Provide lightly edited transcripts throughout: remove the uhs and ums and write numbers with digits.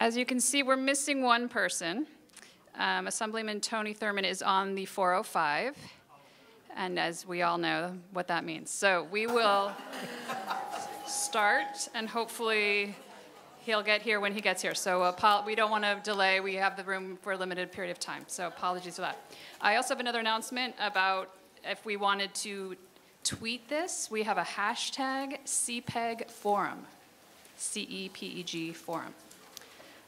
As you can see, we're missing one person. Assemblyman Tony Thurmond is on the 405, and as we all know what that means. So we will start, and hopefully he'll get here when he gets here. So we don't want to delay. We have the room for a limited period of time, so apologies for that. I also have another announcement about if we wanted to tweet this. We have a hashtag CEPEG Forum, CEPEG Forum.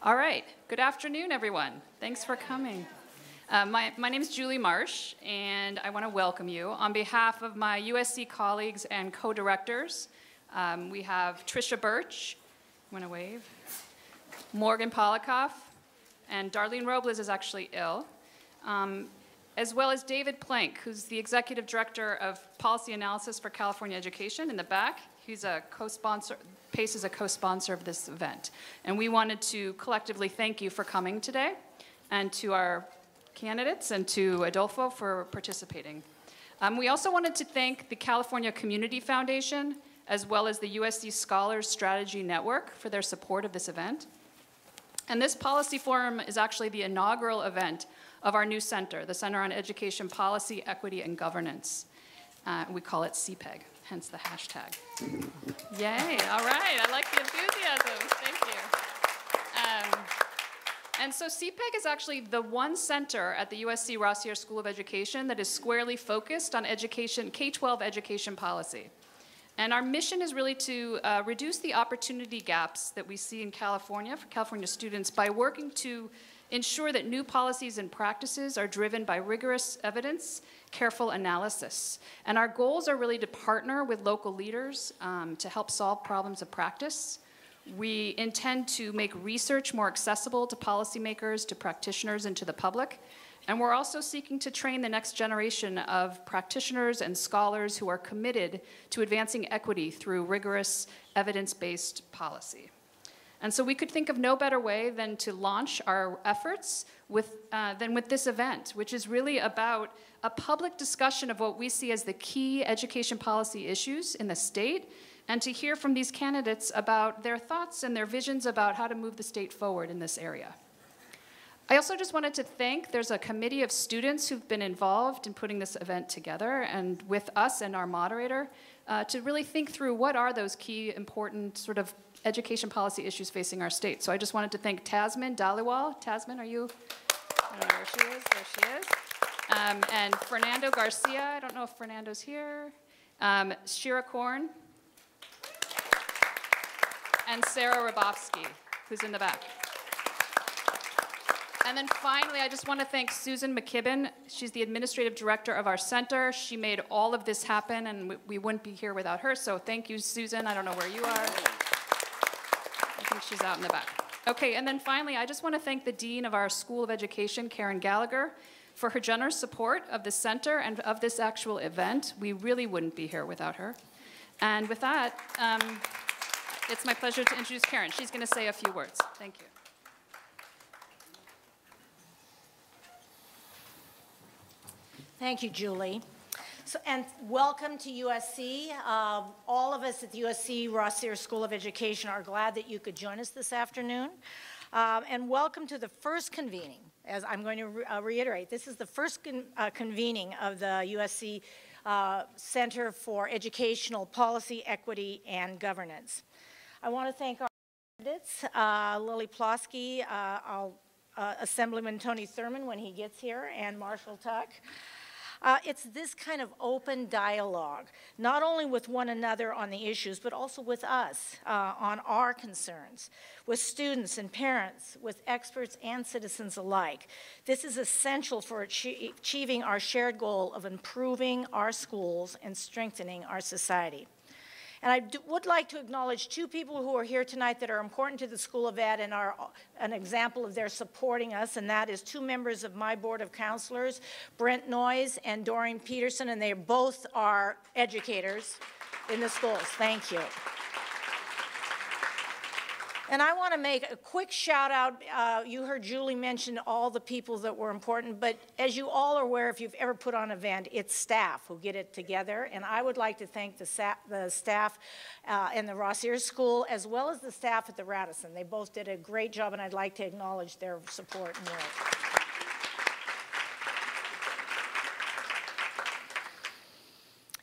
All right, good afternoon, everyone. Thanks for coming. My name is Julie Marsh, and I want to welcome you. On behalf of my USC colleagues and co-directors, we have Tricia Birch, I'm going to wave, Morgan Polikoff, and Darlene Robles is actually ill, as well as David Plank, who's the Executive Director of Policy Analysis for California Education in the back. He's a co-sponsor. PACE is a co-sponsor of this event. And we wanted to collectively thank you for coming today, and to our candidates and to Adolfo for participating. We also wanted to thank the California Community Foundation, as well as the USC Scholars Strategy Network for their support of this event. And this policy forum is actually the inaugural event of our new center, the Center on Education Policy, Equity, and Governance. We call it CEPEG. Hence the hashtag. Yay, all right, I like the enthusiasm, thank you. And so CEPEG is actually the one center at the USC Rossier School of Education that is squarely focused on education, K-12 education policy. And our mission is really to reduce the opportunity gaps that we see in California for California students by working to ensure that new policies and practices are driven by rigorous evidence, careful analysis. And our goals are really to partner with local leaders to help solve problems of practice. We intend to make research more accessible to policymakers, to practitioners, and to the public. And we're also seeking to train the next generation of practitioners and scholars who are committed to advancing equity through rigorous evidence-based policy. And so we could think of no better way than to launch our efforts with this event, which is really about a public discussion of what we see as the key education policy issues in the state, and to hear from these candidates about their thoughts and their visions about how to move the state forward in this area. I also just wanted to thank, there's a committee of students who've been involved in putting this event together, and with us and our moderator, to really think through what are those key important sort of education policy issues facing our state. So I just wanted to thank Tasmin Dhaliwal. Tasmin, are you? I don't know where she is. There she is. And Fernando Garcia. I don't know if Fernando's here. Shira Korn. And Sarah Rabofsky, who's in the back. And then finally, I just want to thank Susan McKibben. She's the administrative director of our center. She made all of this happen, and we wouldn't be here without her. So thank you, Susan. I don't know where you are. I think she's out in the back. Okay, and then finally, I just want to thank the Dean of our School of Education, Karen Gallagher, for her generous support of the center and of this actual event. We really wouldn't be here without her. And with that, it's my pleasure to introduce Karen. She's going to say a few words. Thank you. Thank you, Julie. And welcome to USC. All of us at the USC Rossier School of Education are glad that you could join us this afternoon. And welcome to the first convening. As I'm going to reiterate, this is the first convening of the USC Center for Educational Policy, Equity, and Governance. I want to thank our candidates, Lily Ploski, Assemblyman Tony Thurmond when he gets here, and Marshall Tuck. It's this kind of open dialogue, not only with one another on the issues, but also with us on our concerns, with students and parents, with experts and citizens alike. This is essential for achieving our shared goal of improving our schools and strengthening our society. And I would like to acknowledge two people who are here tonight that are important to the School of Ed and are an example of their supporting us, and that is two members of my Board of Counselors, Brent Noyes and Doreen Peterson, and they both are educators in the schools. Thank you. And I want to make a quick shout out. You heard Julie mention all the people that were important, but as you all are aware, if you've ever put on an event, it's staff who get it together. And I would like to thank the staff in the Ross Ayers School, as well as the staff at the Radisson. They both did a great job, and I'd like to acknowledge their support and work.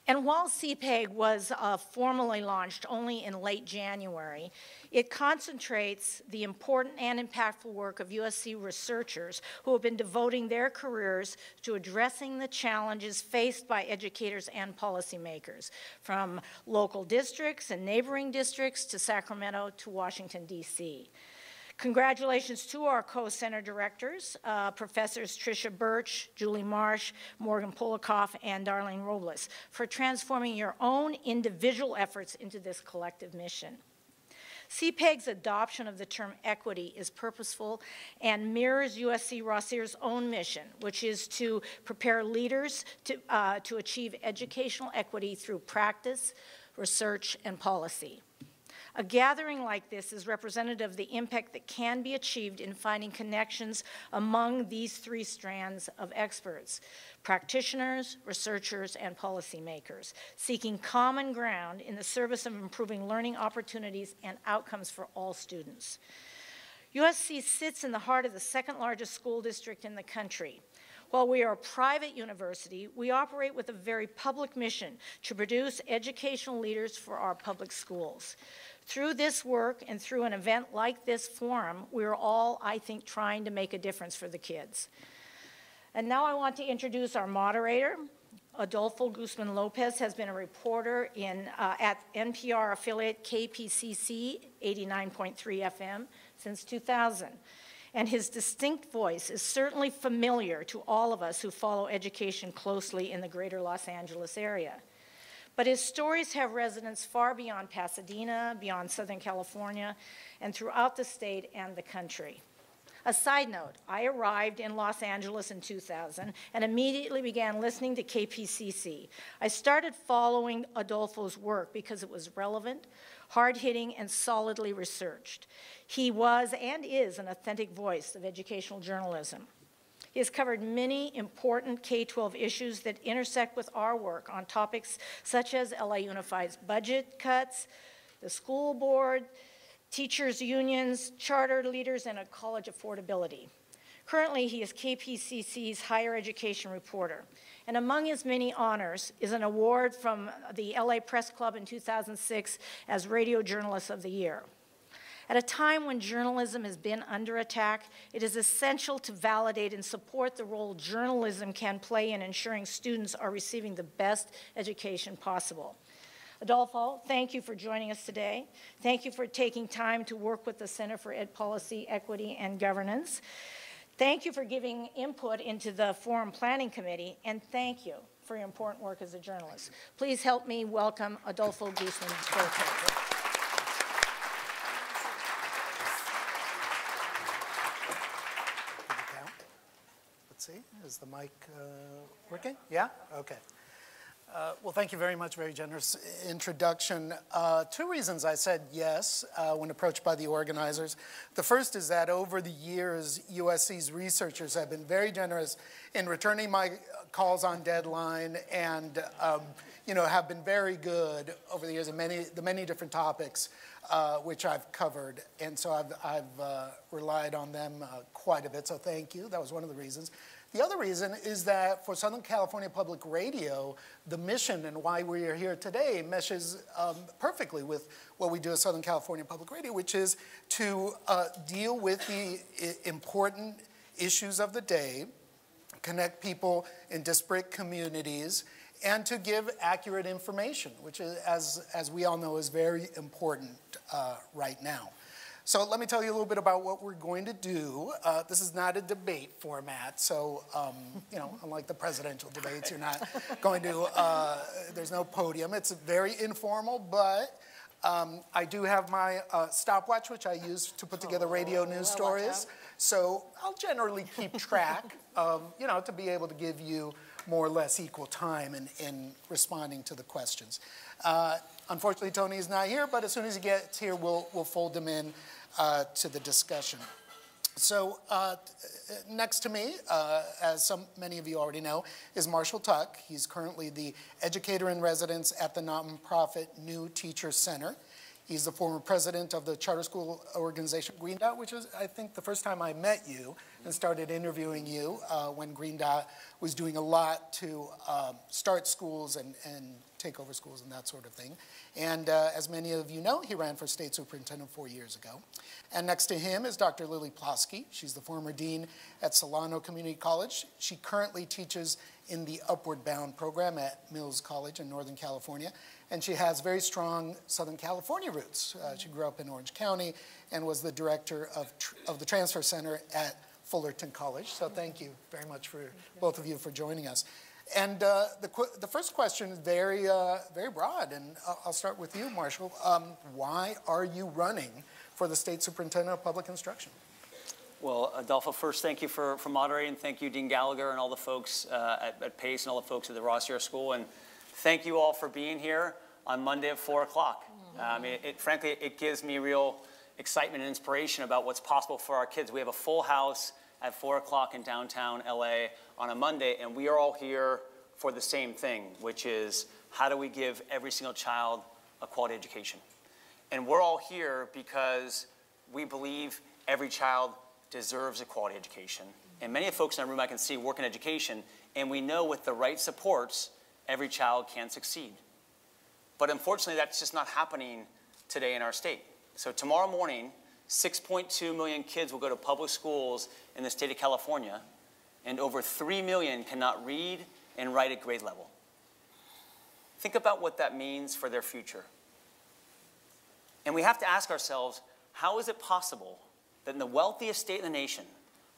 And while CEPEG was formally launched only in late January, it concentrates the important and impactful work of USC researchers who have been devoting their careers to addressing the challenges faced by educators and policymakers, from local districts and neighboring districts to Sacramento to Washington, D.C. Congratulations to our co-center directors, Professors Tricia Birch, Julie Marsh, Morgan Polikoff, and Darlene Robles, for transforming your own individual efforts into this collective mission. CEPEG's adoption of the term equity is purposeful and mirrors USC Ross Ayers' own mission, which is to prepare leaders to achieve educational equity through practice, research, and policy. A gathering like this is representative of the impact that can be achieved in finding connections among these three strands of experts: practitioners, researchers, and policymakers, seeking common ground in the service of improving learning opportunities and outcomes for all students. USC sits in the heart of the second largest school district in the country. While we are a private university, we operate with a very public mission to produce educational leaders for our public schools. Through this work and through an event like this forum, we're all, I think, trying to make a difference for the kids. And now I want to introduce our moderator. Adolfo Guzman-Lopez has been a reporter at NPR affiliate KPCC 89.3 FM since 2000. And his distinct voice is certainly familiar to all of us who follow education closely in the greater Los Angeles area. But his stories have resonance far beyond Pasadena, beyond Southern California, and throughout the state and the country. A side note, I arrived in Los Angeles in 2000 and immediately began listening to KPCC. I started following Adolfo's work because it was relevant, hard-hitting, and solidly researched. He was and is an authentic voice of educational journalism. He has covered many important K-12 issues that intersect with our work on topics such as LA Unified's budget cuts, the school board, teachers' unions, charter leaders, and college affordability. Currently, he is KPCC's higher education reporter. And among his many honors is an award from the LA Press Club in 2006 as Radio Journalist of the Year. At a time when journalism has been under attack, it is essential to validate and support the role journalism can play in ensuring students are receiving the best education possible. Adolfo, thank you for joining us today. Thank you for taking time to work with the Center for Ed Policy, Equity, and Governance. Thank you for giving input into the Forum Planning Committee, and thank you for your important work as a journalist. Please help me welcome Adolfo Guzman-Lopez. See, is the mic working? Yeah? Okay. Well, thank you very much. Very generous introduction. Two reasons I said yes when approached by the organizers. The first is that over the years, USC's researchers have been very generous in returning my calls on deadline and have been very good over the years in the many different topics which I've covered. And so I've relied on them quite a bit, so thank you. That was one of the reasons. The other reason is that for Southern California Public Radio, the mission and why we are here today meshes perfectly with what we do at Southern California Public Radio, which is to deal with the important issues of the day, connect people in disparate communities, and to give accurate information, which is, as we all know, is very important right now. So let me tell you a little bit about what we're going to do. This is not a debate format, so unlike the presidential debates, you're not going to, there's no podium. It's very informal, but I do have my stopwatch, which I use to put together radio news stories. So I'll generally keep track of, to be able to give you more or less equal time in responding to the questions. Unfortunately, Tony is not here, but as soon as he gets here, we'll fold him in to the discussion. So next to me, as many of you already know, is Marshall Tuck. He's currently the educator in residence at the nonprofit New Teacher Center. He's the former president of the charter school organization Green Dot, which is, I think, the first time I met you and started interviewing you when Green Dot was doing a lot to start schools and take over schools and that sort of thing. And as many of you know, he ran for state superintendent 4 years ago. And next to him is Dr. Lily Ploski. She's the former dean at Solano Community College. She currently teaches in the Upward Bound program at Mills College in Northern California. And she has very strong Southern California roots. She grew up in Orange County and was the director of the Transfer Center at Fullerton College. So thank you very much for both of you for joining us. And the first question is very broad, and I'll start with you, Marshall. Why are you running for the State Superintendent of Public Instruction? Well, Adolfo, first, thank you for moderating. Thank you, Dean Gallagher, and all the folks at PACE and all the folks at the Rossier School. And thank you all for being here on Monday at 4 o'clock. Frankly, it gives me real excitement and inspiration about what's possible for our kids. We have a full house at 4 o'clock in downtown LA on a Monday, and we are all here for the same thing, which is how do we give every single child a quality education? And we're all here because we believe every child deserves a quality education. And many of the folks in our room I can see work in education, and we know with the right supports, every child can succeed. But unfortunately, that's just not happening today in our state. So tomorrow morning, 6.2 million kids will go to public schools in the state of California, and over 3 million cannot read and write at grade level. Think about what that means for their future. And we have to ask ourselves, how is it possible that in the wealthiest state in the nation,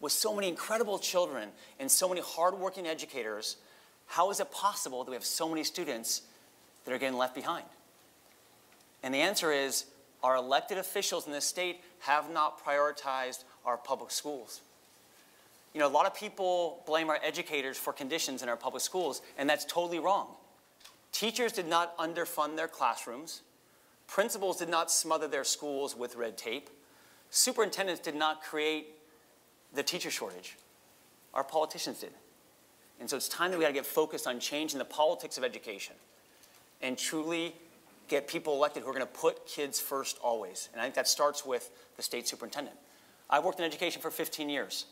with so many incredible children and so many hardworking educators, how is it possible that we have so many students that are getting left behind? And the answer is, our elected officials in this state have not prioritized our public schools. You know, a lot of people blame our educators for conditions in our public schools, and that's totally wrong. Teachers did not underfund their classrooms. Principals did not smother their schools with red tape. Superintendents did not create the teacher shortage. Our politicians did. And so it's time that we got to get focused on changing the politics of education and truly get people elected who are going to put kids first always. And I think that starts with the state superintendent. I worked in education for 15 years.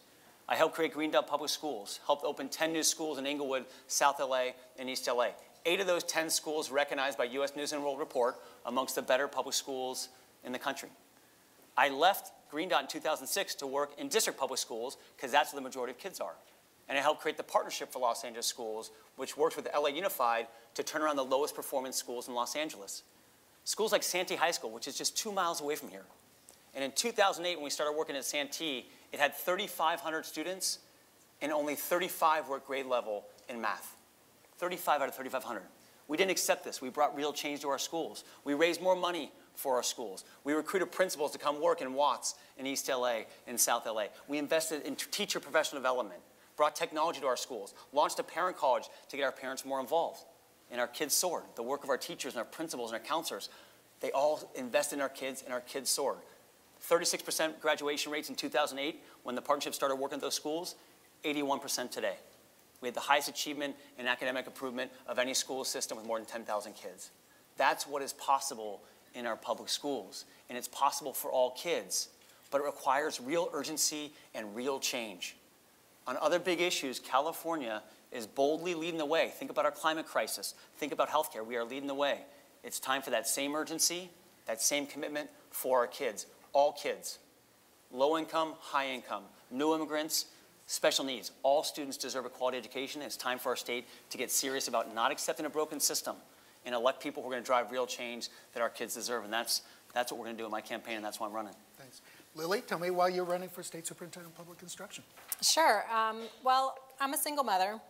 I helped create Green Dot Public Schools, helped open 10 new schools in Inglewood, South LA, and East LA. 8 of those 10 schools recognized by U.S. News and World Report amongst the better public schools in the country. I left Green Dot in 2006 to work in district public schools because that's where the majority of kids are. And I helped create the Partnership for Los Angeles Schools, which works with LA Unified to turn around the lowest performing schools in Los Angeles. Schools like Santee High School, which is just 2 miles away from here. And in 2008, when we started working at Santee, it had 3,500 students, and only 35 were at grade level in math. 35 out of 3,500. We didn't accept this. We brought real change to our schools. We raised more money for our schools. We recruited principals to come work in Watts, in East LA, in South LA. We invested in teacher professional development, brought technology to our schools, launched a parent college to get our parents more involved. And our kids soared. The work of our teachers and our principals and our counselors, they all invested in our kids, and our kids soared. 36% graduation rates in 2008 when the partnership started working at those schools, 81% today. We had the highest achievement in academic improvement of any school system with more than 10,000 kids. That's what is possible in our public schools, and it's possible for all kids, but it requires real urgency and real change. On other big issues, California is boldly leading the way. Think about our climate crisis. Think about healthcare. We are leading the way. It's time for that same urgency, that same commitment for our kids, all kids. Low income, high income, new immigrants, special needs. All students deserve a quality education. It's time for our state to get serious about not accepting a broken system and elect people who are going to drive real change that our kids deserve. And that's what we're going to do in my campaign, and that's why I'm running. Thanks. Lily, tell me why you're running for State Superintendent of Public Instruction. Sure. Well, I'm a single mother,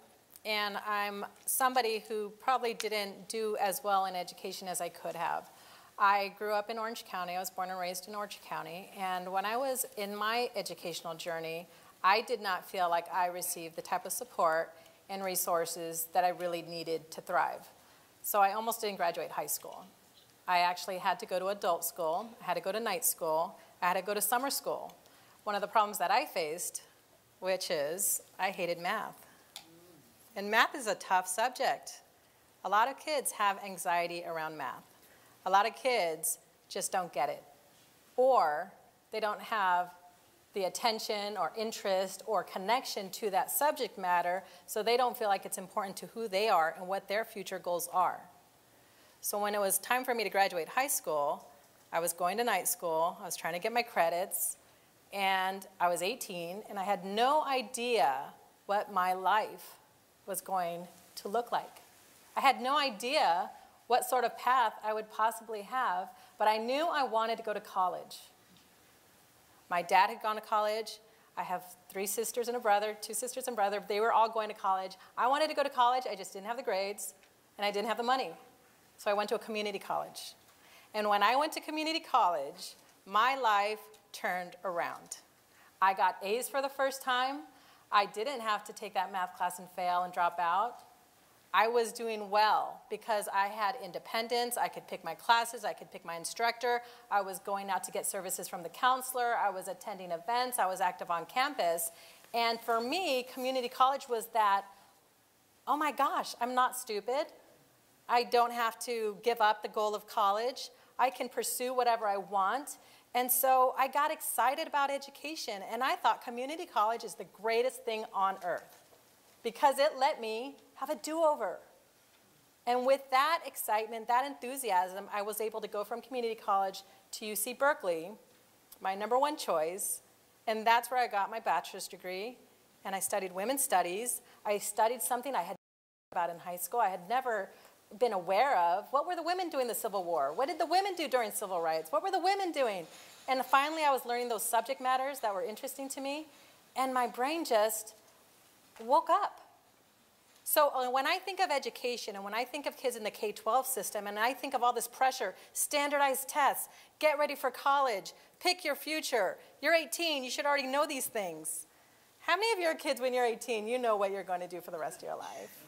and I'm somebody who probably didn't do as well in education as I could have. I grew up in Orange County. I was born and raised in Orange County. And when I was in my educational journey, I did not feel like I received the type of support and resources that I really needed to thrive. So I almost didn't graduate high school. I actually had to go to adult school. I had to go to night school. I had to go to summer school. One of the problems that I faced, which is I hated math. And math is a tough subject. A lot of kids have anxiety around math. A lot of kids just don't get it. Or they don't have the attention or interest or connection to that subject matter, so they don't feel like it's important to who they are and what their future goals are. So when it was time for me to graduate high school, I was going to night school, I was trying to get my credits, and I was 18, and I had no idea what my life was going to look like. I had no idea what sort of path I would possibly have, but I knew I wanted to go to college. My dad had gone to college. I have 3 sisters and a brother, 2 sisters and brother. They were all going to college. I wanted to go to college. I just didn't have the grades, and I didn't have the money. So I went to a community college. And when I went to community college, my life turned around. I got A's for the first time. I didn't have to take that math class and fail and drop out. I was doing well because I had independence. I could pick my classes. I could pick my instructor. I was going out to get services from the counselor. I was attending events. I was active on campus. And for me, community college was that, oh my gosh, I'm not stupid. I don't have to give up the goal of college. I can pursue whatever I want. And so I got excited about education. And I thought community college is the greatest thing on earth because it let me have a do-over. And with that excitement, that enthusiasm, I was able to go from community college to UC Berkeley, my #1 choice, and that's where I got my bachelor's degree, and I studied women's studies. I studied something I had about in high school. I had never been aware of. What were the women doing in the Civil War? What did the women do during civil rights? What were the women doing? And finally, I was learning those subject matters that were interesting to me, and my brain just woke up. So when I think of education and when I think of kids in the K-12 system and I think of all this pressure, standardized tests, get ready for college, pick your future, you're 18, you should already know these things. How many of your kids when you're 18, you know what you're going to do for the rest of your life?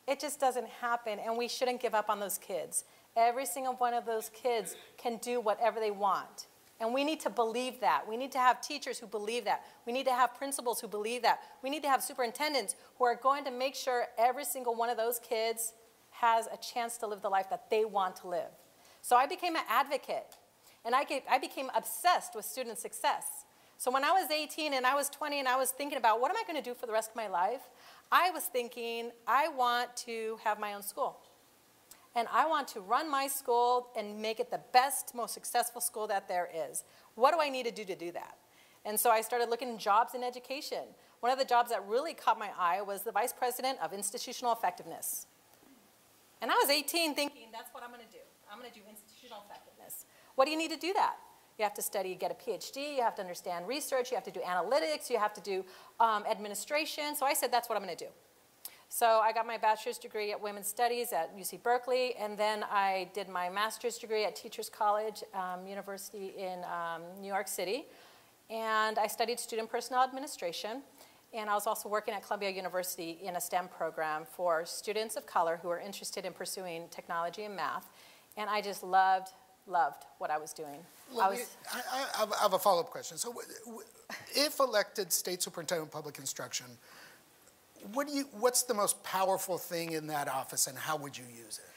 It just doesn't happen, and we shouldn't give up on those kids. Every single one of those kids can do whatever they want. And we need to believe that. We need to have teachers who believe that. We need to have principals who believe that. We need to have superintendents who are going to make sure every single one of those kids has a chance to live the life that they want to live. So I became an advocate, and I became obsessed with student success. So when I was 18 and I was 20 and I was thinking about what am I going to do for the rest of my life, I was thinking I want to have my own school. And I want to run my school and make it the best, most successful school that there is. What do I need to do that? And so I started looking at jobs in education. One of the jobs that really caught my eye was the Vice President of Institutional Effectiveness. And I was 18 thinking, that's what I'm going to do. I'm going to do institutional effectiveness. What do you need to do that? You have to study, get a PhD, you have to understand research, you have to do analytics, you have to do administration. So I said, that's what I'm going to do. So I got my bachelor's degree at women's studies at UC Berkeley, and then I did my master's degree at Teachers College University in New York City. And I studied student personnel administration, and I was also working at Columbia University in a STEM program for students of color who are interested in pursuing technology and math. And I just loved what I was doing. I have a follow-up question. So if elected state superintendent of public instruction, what's the most powerful thing in that office, and how would you use it?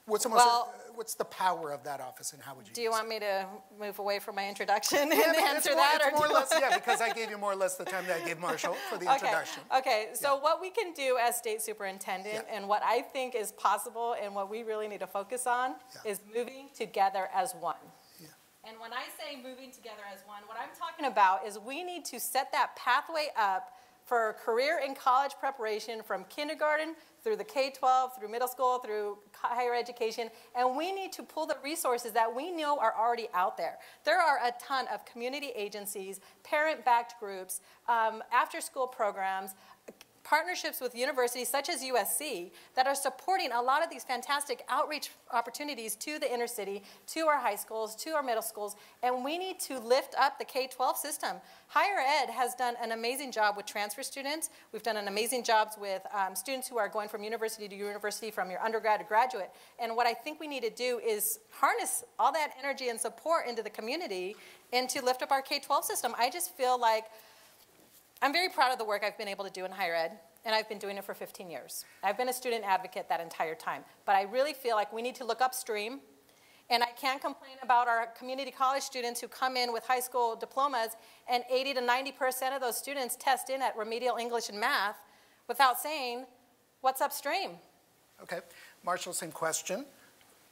What's the power of that office, and how would you use it? Do you want me to move away from my introduction and answer that? It's more or less, yeah, because I gave you more or less the time that I gave Marshall for the introduction. Okay, so what we can do as state superintendent and what I think is possible and what we really need to focus on is moving together as one. Yeah. And when I say moving together as one, what I'm talking about is we need to set that pathway up for career and college preparation from kindergarten through the K-12, through middle school, through higher education, and we need to pull the resources that we know are already out there. There are a ton of community agencies, parent-backed groups, after-school programs, partnerships with universities such as USC that are supporting a lot of these fantastic outreach opportunities to the inner city, to our high schools, to our middle schools, and we need to lift up the K-12 system. Higher ed has done an amazing job with transfer students. We've done an amazing job with students who are going from university to university, from your undergrad to graduate. And what I think we need to do is harness all that energy and support into the community and to lift up our K-12 system. I just feel like I'm very proud of the work I've been able to do in higher ed, and I've been doing it for 15 years. I've been a student advocate that entire time, but I really feel like we need to look upstream, and I can't complain about our community college students who come in with high school diplomas, and 80 to 90% of those students test in at remedial English and math without saying, what's upstream? Okay. Marshall, same question.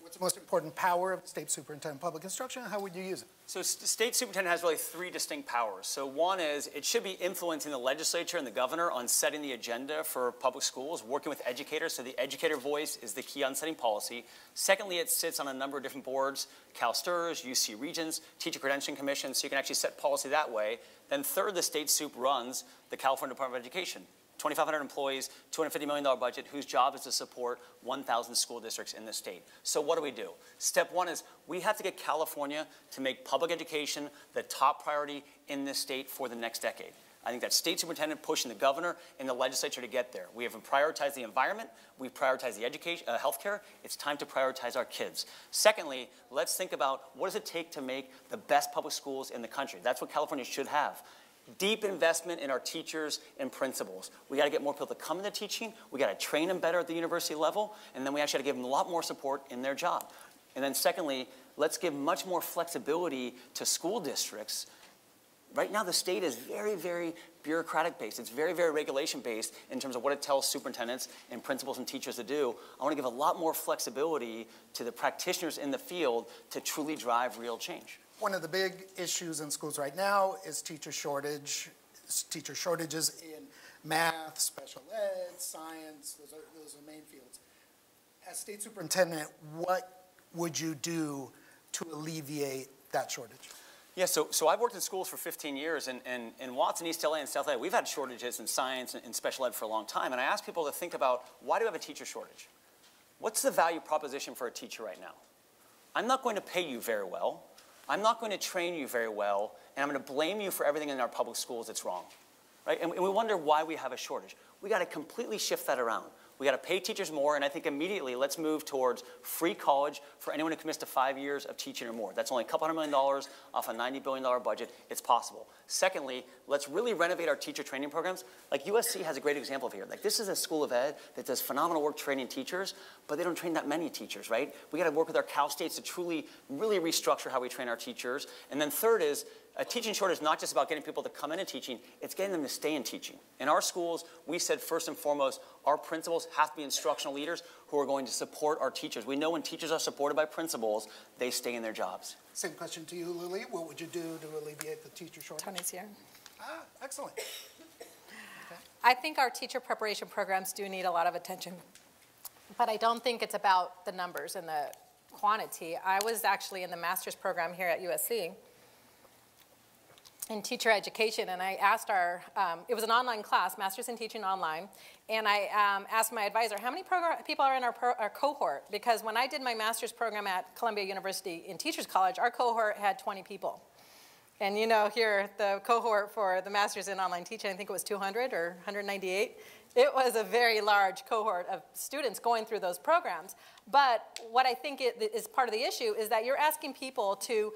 What's the most important power of the State Superintendent of Public Instruction, and how would you use it? So State Superintendent has really three distinct powers. So one is it should be influencing the legislature and the governor on setting the agenda for public schools, working with educators, so the educator voice is the key on setting policy. Secondly, it sits on a number of different boards, CalSTRS, UC Regents, Teacher Credentialing Commission, so you can actually set policy that way. Then third, the State Sup runs the California Department of Education. 2,500 employees, $250 million budget, whose job is to support 1,000 school districts in the state. So what do? Step one is we have to get California to make public education the top priority in this state for the next decade. I think that State Superintendent pushing the governor and the legislature to get there. We have prioritized the environment. We've prioritized the education, healthcare. It's time to prioritize our kids. Secondly, let's think about what does it take to make the best public schools in the country. That's what California should have. Deep investment in our teachers and principals. We got to get more people to come into teaching. We got to train them better at the university level, and then we actually got to give them a lot more support in their job. And then secondly, let's give much more flexibility to school districts. Right now, the state is very, very bureaucratic-based. It's very, very regulation-based in terms of what it tells superintendents and principals and teachers to do. I want to give a lot more flexibility to the practitioners in the field to truly drive real change. One of the big issues in schools right now is teacher shortages in math, special ed, science. Those are main fields. As state superintendent, what would you do to alleviate that shortage? Yeah, so I've worked in schools for 15 years, and in Watson, East LA, and South LA, we've had shortages in science and special ed for a long time. And I ask people to think about, why do we have a teacher shortage? What's the value proposition for a teacher right now? I'm not going to pay you very well. I'm not going to train you very well, and I'm going to blame you for everything in our public schools that's wrong, right? And we wonder why we have a shortage. We got to completely shift that around. We got to pay teachers more, and I think immediately let's move towards free college for anyone who commits to 5 years of teaching or more. That's only a couple $100 million off a $90 billion budget. It's possible. Secondly, let's really renovate our teacher training programs. Like USC has a great example of here. Like this is a school of ed that does phenomenal work training teachers, but they don't train that many teachers, right? We got to work with our Cal States to truly, really restructure how we train our teachers. And then third is, a teaching shortage is not just about getting people to come into teaching, it's getting them to stay in teaching. In our schools, we said first and foremost, our principals have to be instructional leaders who are going to support our teachers. We know when teachers are supported by principals, they stay in their jobs. Same question to you, Lily. What would you do to alleviate the teacher shortage? Tony's here. Ah, excellent. Okay. I think our teacher preparation programs do need a lot of attention, but I don't think it's about the numbers and the quantity. I was actually in the master's program here at USC in teacher education, and I asked it was an online class, Master's in Teaching Online, and I asked my advisor, how many people are in our cohort? Because when I did my master's program at Columbia University in Teachers College, our cohort had 20 people. And you know, here, the cohort for the Master's in Online Teaching, I think it was 200 or 198. It was a very large cohort of students going through those programs. But what I think is part of the issue is that you're asking people to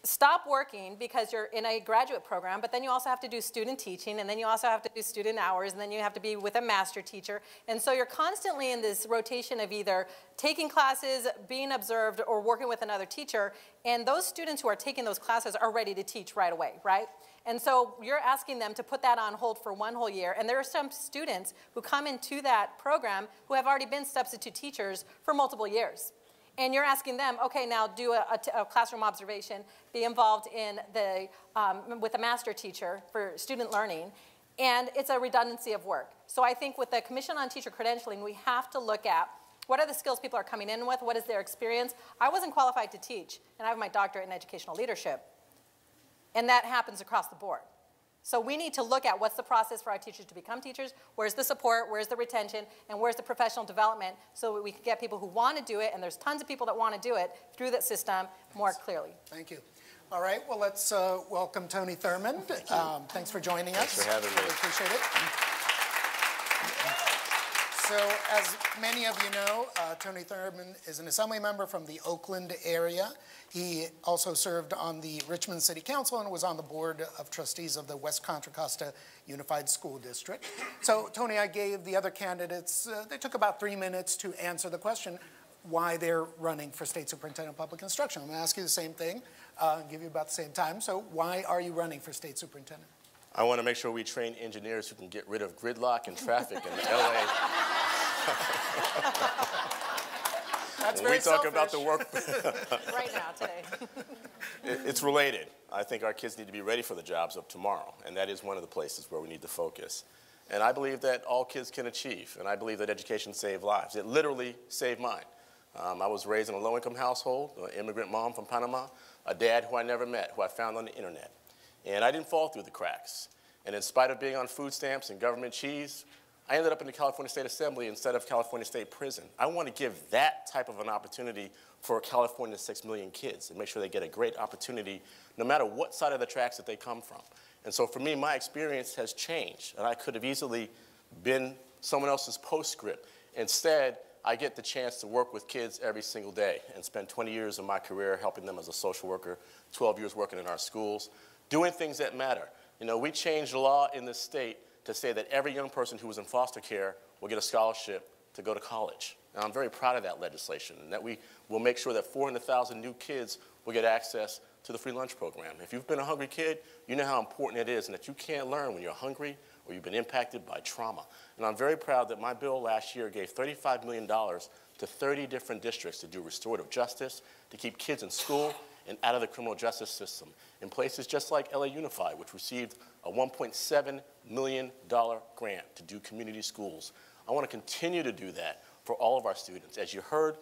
stop working because you're in a graduate program, but then you also have to do student teaching, and then you also have to do student hours, and then you have to be with a master teacher. And so you're constantly in this rotation of either taking classes, being observed, or working with another teacher. And those students who are taking those classes are ready to teach right away, right? And so you're asking them to put that on hold for 1 whole year. And there are some students who come into that program who have already been substitute teachers for multiple years. And you're asking them, okay, now do a classroom observation, be involved in with a master teacher for student learning, and it's a redundancy of work. So I think with the Commission on Teacher Credentialing, we have to look at what are the skills people are coming in with, what is their experience. I wasn't qualified to teach, and I have my doctorate in educational leadership. And that happens across the board. So we need to look at what's the process for our teachers to become teachers, where's the support, where's the retention, and where's the professional development so that we can get people who want to do it, and there's tons of people that want to do it, through that system more clearly. Thank you. All right, well, let's welcome Tony Thurmond. Thanks for joining us. Thanks for having me. Really appreciate it. So, as many of you know, Tony Thurmond is an assembly member from the Oakland area. He also served on the Richmond City Council and was on the board of trustees of the West Contra Costa Unified School District. So, Tony, I gave the other candidates, they took about 3 minutes to answer the question why they're running for State Superintendent of Public Instruction. I'm going to ask you the same thing, give you about the same time. So, why are you running for State Superintendent? I want to make sure we train engineers who can get rid of gridlock and traffic in LA. That's when very we talk selfish. about the work, Right now, today. it's related. I think our kids need to be ready for the jobs of tomorrow, and that is one of the places where we need to focus. And I believe that all kids can achieve, and I believe that education saves lives. It literally saved mine. I was raised in a low-income household, an immigrant mom from Panama, a dad who I never met, who I found on the internet. And I didn't fall through the cracks. And in spite of being on food stamps and government cheese, I ended up in the California State Assembly instead of California State Prison. I want to give that type of an opportunity for California's 6 million kids and make sure they get a great opportunity no matter what side of the tracks that they come from. And so for me, my experience has changed, and I could have easily been someone else's postscript. Instead, I get the chance to work with kids every single day and spend 20 years of my career helping them as a social worker, 12 years working in our schools, doing things that matter. You know, we changed the law in this state to say that every young person who was in foster care will get a scholarship to go to college. And I'm very proud of that legislation, and that we will make sure that 400,000 new kids will get access to the free lunch program. If you've been a hungry kid, you know how important it is, and that you can't learn when you're hungry or you've been impacted by trauma. And I'm very proud that my bill last year gave $35 million to 30 different districts to do restorative justice, to keep kids in school and out of the criminal justice system, in places just like LA Unified, which received a $1.7 million grant to do community schools. I want to continue to do that for all of our students. As you heard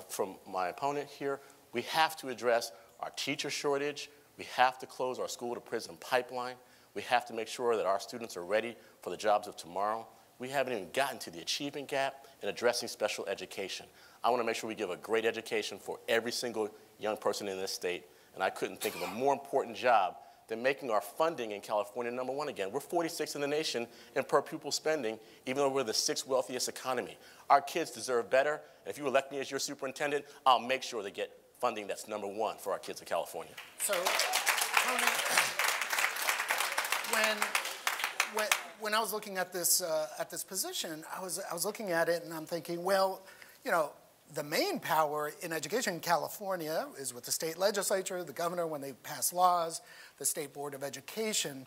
from my opponent here, we have to address our teacher shortage. We have to close our school-to-prison pipeline. We have to make sure that our students are ready for the jobs of tomorrow. We haven't even gotten to the achievement gap in addressing special education. I want to make sure we give a great education for every single young person in this state, and I couldn't think of a more important job than making our funding in California #1 again. We're 46th in the nation in per pupil spending, even though we're the 6th wealthiest economy. Our kids deserve better, and if you elect me as your superintendent, I'll make sure they get funding that's #1 for our kids in California. So, Tony, when I was looking at this position, I was looking at it and I'm thinking, well, you know, the main power in education in California is with the state legislature, the governor when they pass laws, the State Board of Education.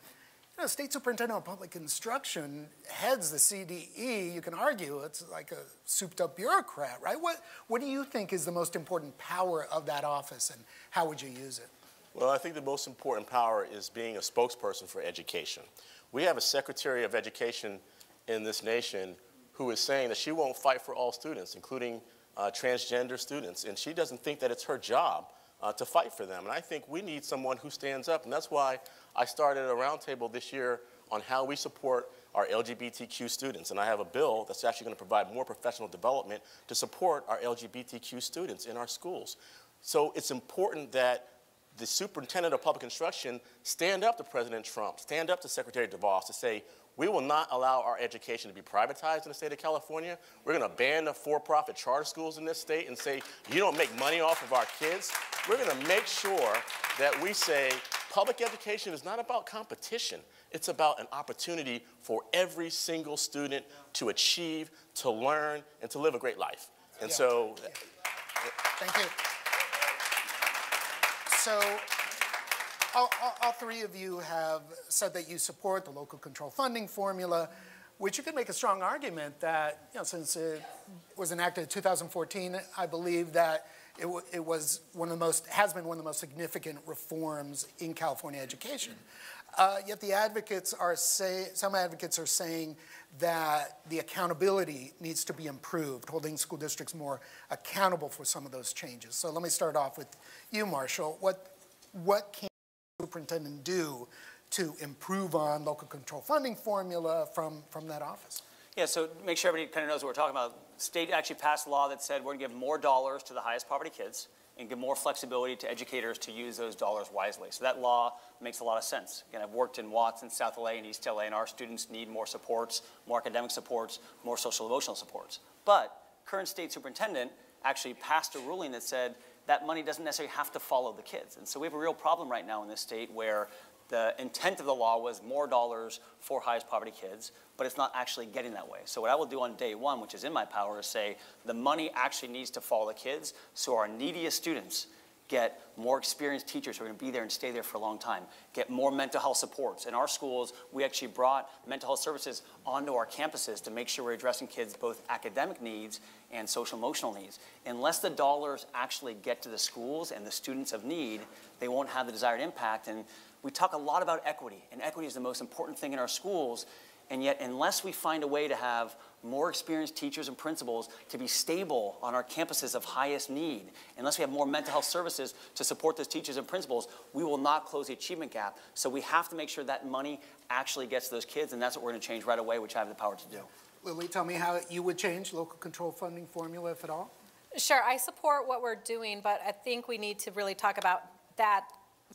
You know, State Superintendent of Public Instruction heads the CDE. You can argue it's like a souped-up bureaucrat, right? What do you think is the most important power of that office, and how would you use it? Well, I think the most important power is being a spokesperson for education. We have a Secretary of Education in this nation who is saying that she won't fight for all students, including transgender students, and she doesn't think that it's her job to fight for them. And I think we need someone who stands up, and that's why I started a roundtable this year on how we support our LGBTQ students. And I have a bill that's actually going to provide more professional development to support our LGBTQ students in our schools. So it's important that the Superintendent of Public Instruction stand up to President Trump, stand up to Secretary DeVos to say, we will not allow our education to be privatized in the state of California. We're going to ban the for-profit charter schools in this state and say, you don't make money off of our kids. We're going to make sure that we say public education is not about competition. It's about an opportunity for every single student to achieve, to learn, and to live a great life. And so... Thank you. So, all three of you have said that you support the local control funding formula, which you could make a strong argument that, you know, since it was enacted in 2014, I believe that it was has been one of the most significant reforms in California education. Yet the advocates some advocates are saying that the accountability needs to be improved, holding school districts more accountable for some of those changes. So let me start off with you, Marshall. What can the superintendent do to improve on local control funding formula from that office? Yeah, so make sure everybody kind of knows what we're talking about. State actually passed a law that said we're going to give more dollars to the highest poverty kids and give more flexibility to educators to use those dollars wisely. So that law makes a lot of sense. Again, I've worked in Watts and South LA and East LA, and our students need more supports, more academic supports, more social emotional supports. But current state superintendent actually passed a ruling that said that money doesn't necessarily have to follow the kids. And so we have a real problem right now in this state where the intent of the law was more dollars for highest poverty kids, but it's not actually getting that way. So what I will do on day one, which is in my power, is say the money actually needs to follow the kids so our neediest students get more experienced teachers who are going to be there and stay there for a long time, get more mental health supports. In our schools, we actually brought mental health services onto our campuses to make sure we're addressing kids' both academic needs and social emotional needs. Unless the dollars actually get to the schools and the students of need, they won't have the desired impact. And we talk a lot about equity, and equity is the most important thing in our schools, and yet unless we find a way to have more experienced teachers and principals to be stable on our campuses of highest need, unless we have more mental health services to support those teachers and principals, we will not close the achievement gap. So we have to make sure that money actually gets to those kids, and that's what we're going to change right away, which I have the power to do. Lily, tell me how you would change local control funding formula, if at all? Sure, I support what we're doing, but I think we need to really talk about that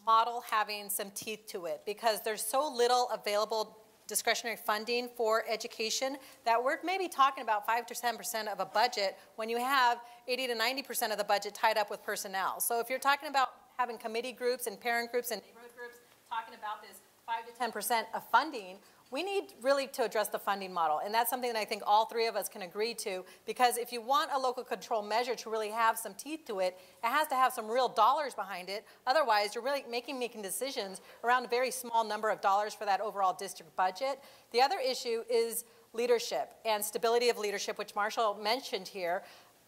model having some teeth to it, because there's so little available discretionary funding for education that we're maybe talking about 5 to 10% of a budget when you have 80 to 90% of the budget tied up with personnel. So if you're talking about having committee groups and parent groups and neighborhood groups talking about this 5 to 10% of funding, we need really to address the funding model. And that's something that I think all three of us can agree to, because if you want a local control measure to really have some teeth to it, it has to have some real dollars behind it. Otherwise, you're really making decisions around a very small number of dollars for that overall district budget. The other issue is leadership and stability of leadership, which Marshall mentioned here.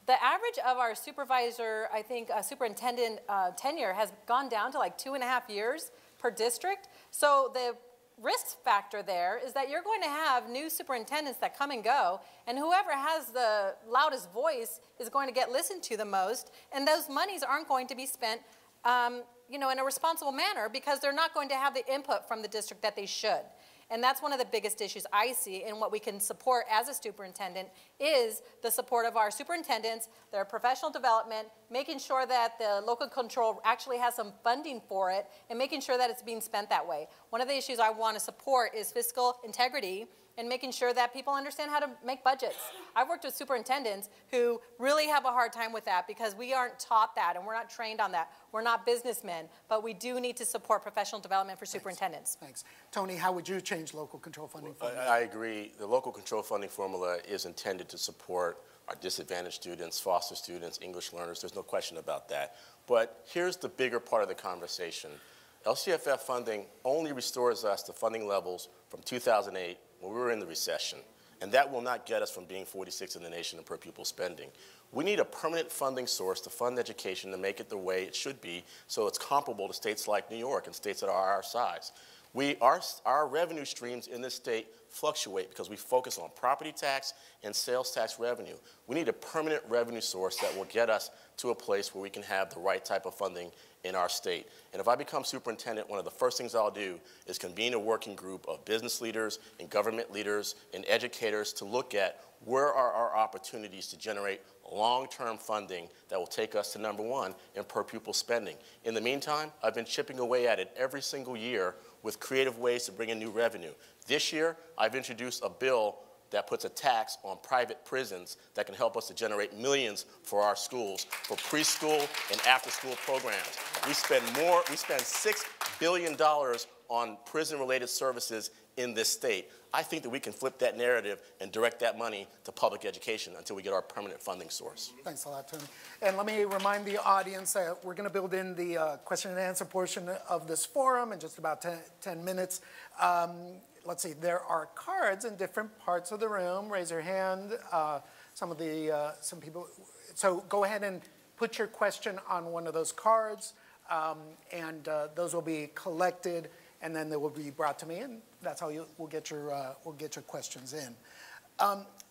The average of our supervisor, I think, superintendent tenure has gone down to like 2.5 years per district. So the risk factor there is that you're going to have new superintendents that come and go, and whoever has the loudest voice is going to get listened to the most, and those monies aren't going to be spent in a responsible manner because they're not going to have the input from the district that they should. And that's one of the biggest issues I see in what we can support as a superintendent is the support of our superintendents, their professional development, making sure that the local control actually has some funding for it, and making sure that it's being spent that way. One of the issues I want to support is fiscal integrity and making sure that people understand how to make budgets. I've worked with superintendents who really have a hard time with that because we aren't taught that and we're not trained on that. We're not businessmen, but we do need to support professional development for superintendents. Thanks. Tony, how would you change local control funding formula? I agree. The local control funding formula is intended to support our disadvantaged students, foster students, English learners. There's no question about that. But here's the bigger part of the conversation. LCFF funding only restores us to funding levels from 2008 when we were in the recession, and that will not get us from being 46th in the nation in per pupil spending. We need a permanent funding source to fund education to make it the way it should be so it's comparable to states like New York and states that are our size. Our revenue streams in this state fluctuate because we focus on property tax and sales tax revenue. We need a permanent revenue source that will get us to a place where we can have the right type of funding in our state. And if I become superintendent, one of the first things I'll do is convene a working group of business leaders and government leaders and educators to look at where are our opportunities to generate long-term funding that will take us to #1 in per pupil spending. In the meantime, I've been chipping away at it every single year with creative ways to bring in new revenue. This year, I've introduced a bill that puts a tax on private prisons that can help us to generate millions for our schools, for preschool and after-school programs. We spend $6 billion on prison-related services in this state. I think that we can flip that narrative and direct that money to public education until we get our permanent funding source. Thanks a lot, Tony. And let me remind the audience that we're going to build in the question and answer portion of this forum in just about 10 minutes. Let's see, there are cards in different parts of the room. Raise your hand. Some people. So go ahead and put your question on one of those cards, and those will be collected, and then they will be brought to me, and that's how we'll get your questions in.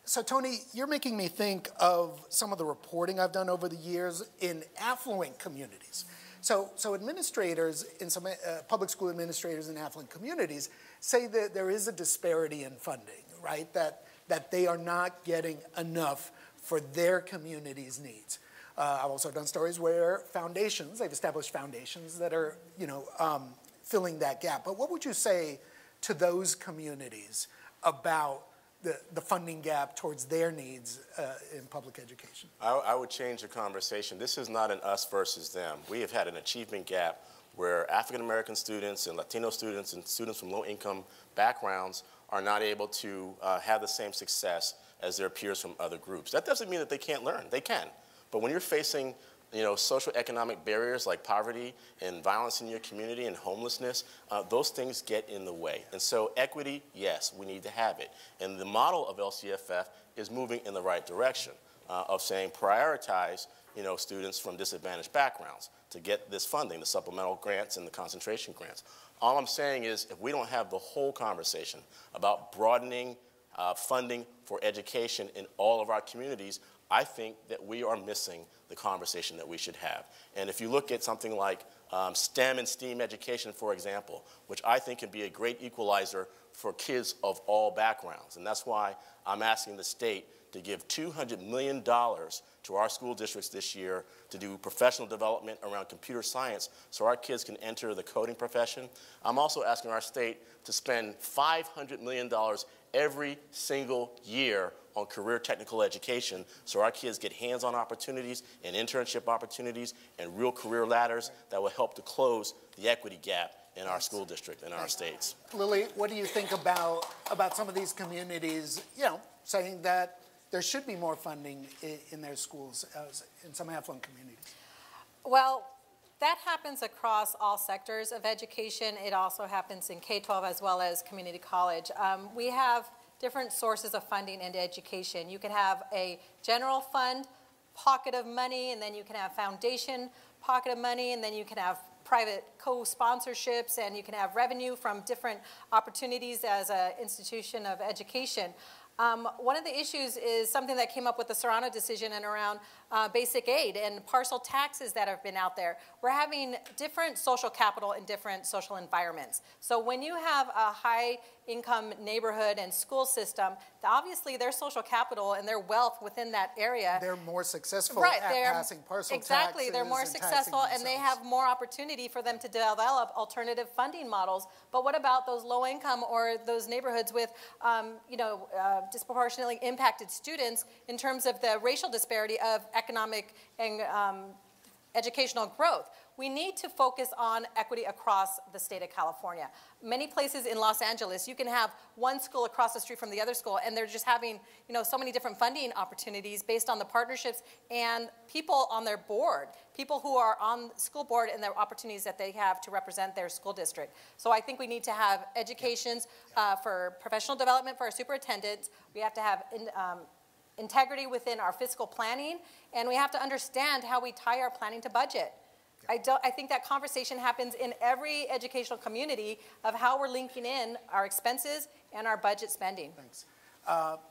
So Tony, you're making me think of some of the reporting I've done over the years in affluent communities. So administrators, in some public school administrators in affluent communities, say that there is a disparity in funding, right? That they are not getting enough for their community's needs. I've also done stories where foundations, they've established foundations that are, filling that gap. But what would you say to those communities about the funding gap towards their needs in public education? I would change the conversation. This is not an us versus them. We have had an achievement gap where African-American students and Latino students and students from low-income backgrounds are not able to have the same success as their peers from other groups. That doesn't mean that they can't learn. They can. But when you're facing social economic barriers like poverty and violence in your community and homelessness, those things get in the way. And so equity, yes, we need to have it. And the model of LCFF is moving in the right direction of saying prioritize, students from disadvantaged backgrounds to get this funding, the supplemental grants and the concentration grants. All I'm saying is if we don't have the whole conversation about broadening funding for education in all of our communities, I think that we are missing the conversation that we should have. And if you look at something like STEM and STEAM education, for example, which I think can be a great equalizer for kids of all backgrounds, and that's why I'm asking the state to give $200 million to our school districts this year to do professional development around computer science so our kids can enter the coding profession. I'm also asking our state to spend $500 million every single year on career technical education so our kids get hands-on opportunities and internship opportunities and real career ladders that will help to close the equity gap in our school district and our states. Lily, what do you think about some of these communities, saying that there should be more funding in their schools in some affluent communities? Well, that happens across all sectors of education. It also happens in K-12 as well as community college. We have different sources of funding into education. You can have a general fund pocket of money, and then you can have foundation pocket of money, and then you can have private co-sponsorships, and you can have revenue from different opportunities as an institution of education. One of the issues is something that came up with the Serrano decision and around basic aid and parcel taxes that have been out there. We're having different social capital in different social environments. So when you have a high-income neighborhood and school system, obviously their social capital and their wealth within that area. They're more successful right, at passing parcel taxes. Exactly, they're more successful and they have more opportunity for them to develop alternative funding models. But what about those low-income or those neighborhoods with, disproportionately impacted students in terms of the racial disparity of economic and educational growth? We need to focus on equity across the state of California. Many places in Los Angeles, you can have one school across the street from the other school, and they're just having, so many different funding opportunities based on the partnerships and people on their board, people who are on the school board and the opportunities that they have to represent their school district. So I think we need to have educations for professional development for our superintendents. We have to have integrity within our fiscal planning, and we have to understand how we tie our planning to budget. I think that conversation happens in every educational community of how we're linking in our expenses and our budget spending. Thanks.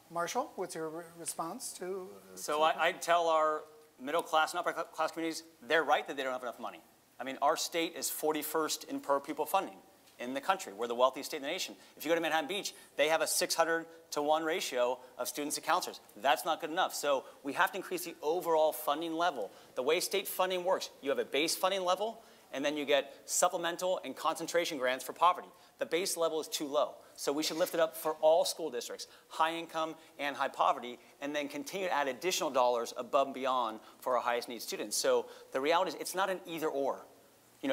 Marshall, what's your response to? So I tell our middle class and upper class communities, they're right that they don't have enough money. I mean, our state is 41st in per pupil funding in the country. We're the wealthiest state in the nation. If you go to Manhattan Beach, they have a 600-to-1 ratio of students to counselors. That's not good enough. So we have to increase the overall funding level. The way state funding works, you have a base funding level, and then you get supplemental and concentration grants for poverty. The base level is too low. So we should lift it up for all school districts, high income and high poverty, and then continue to add additional dollars above and beyond for our highest need students. So the reality is it's not an either or.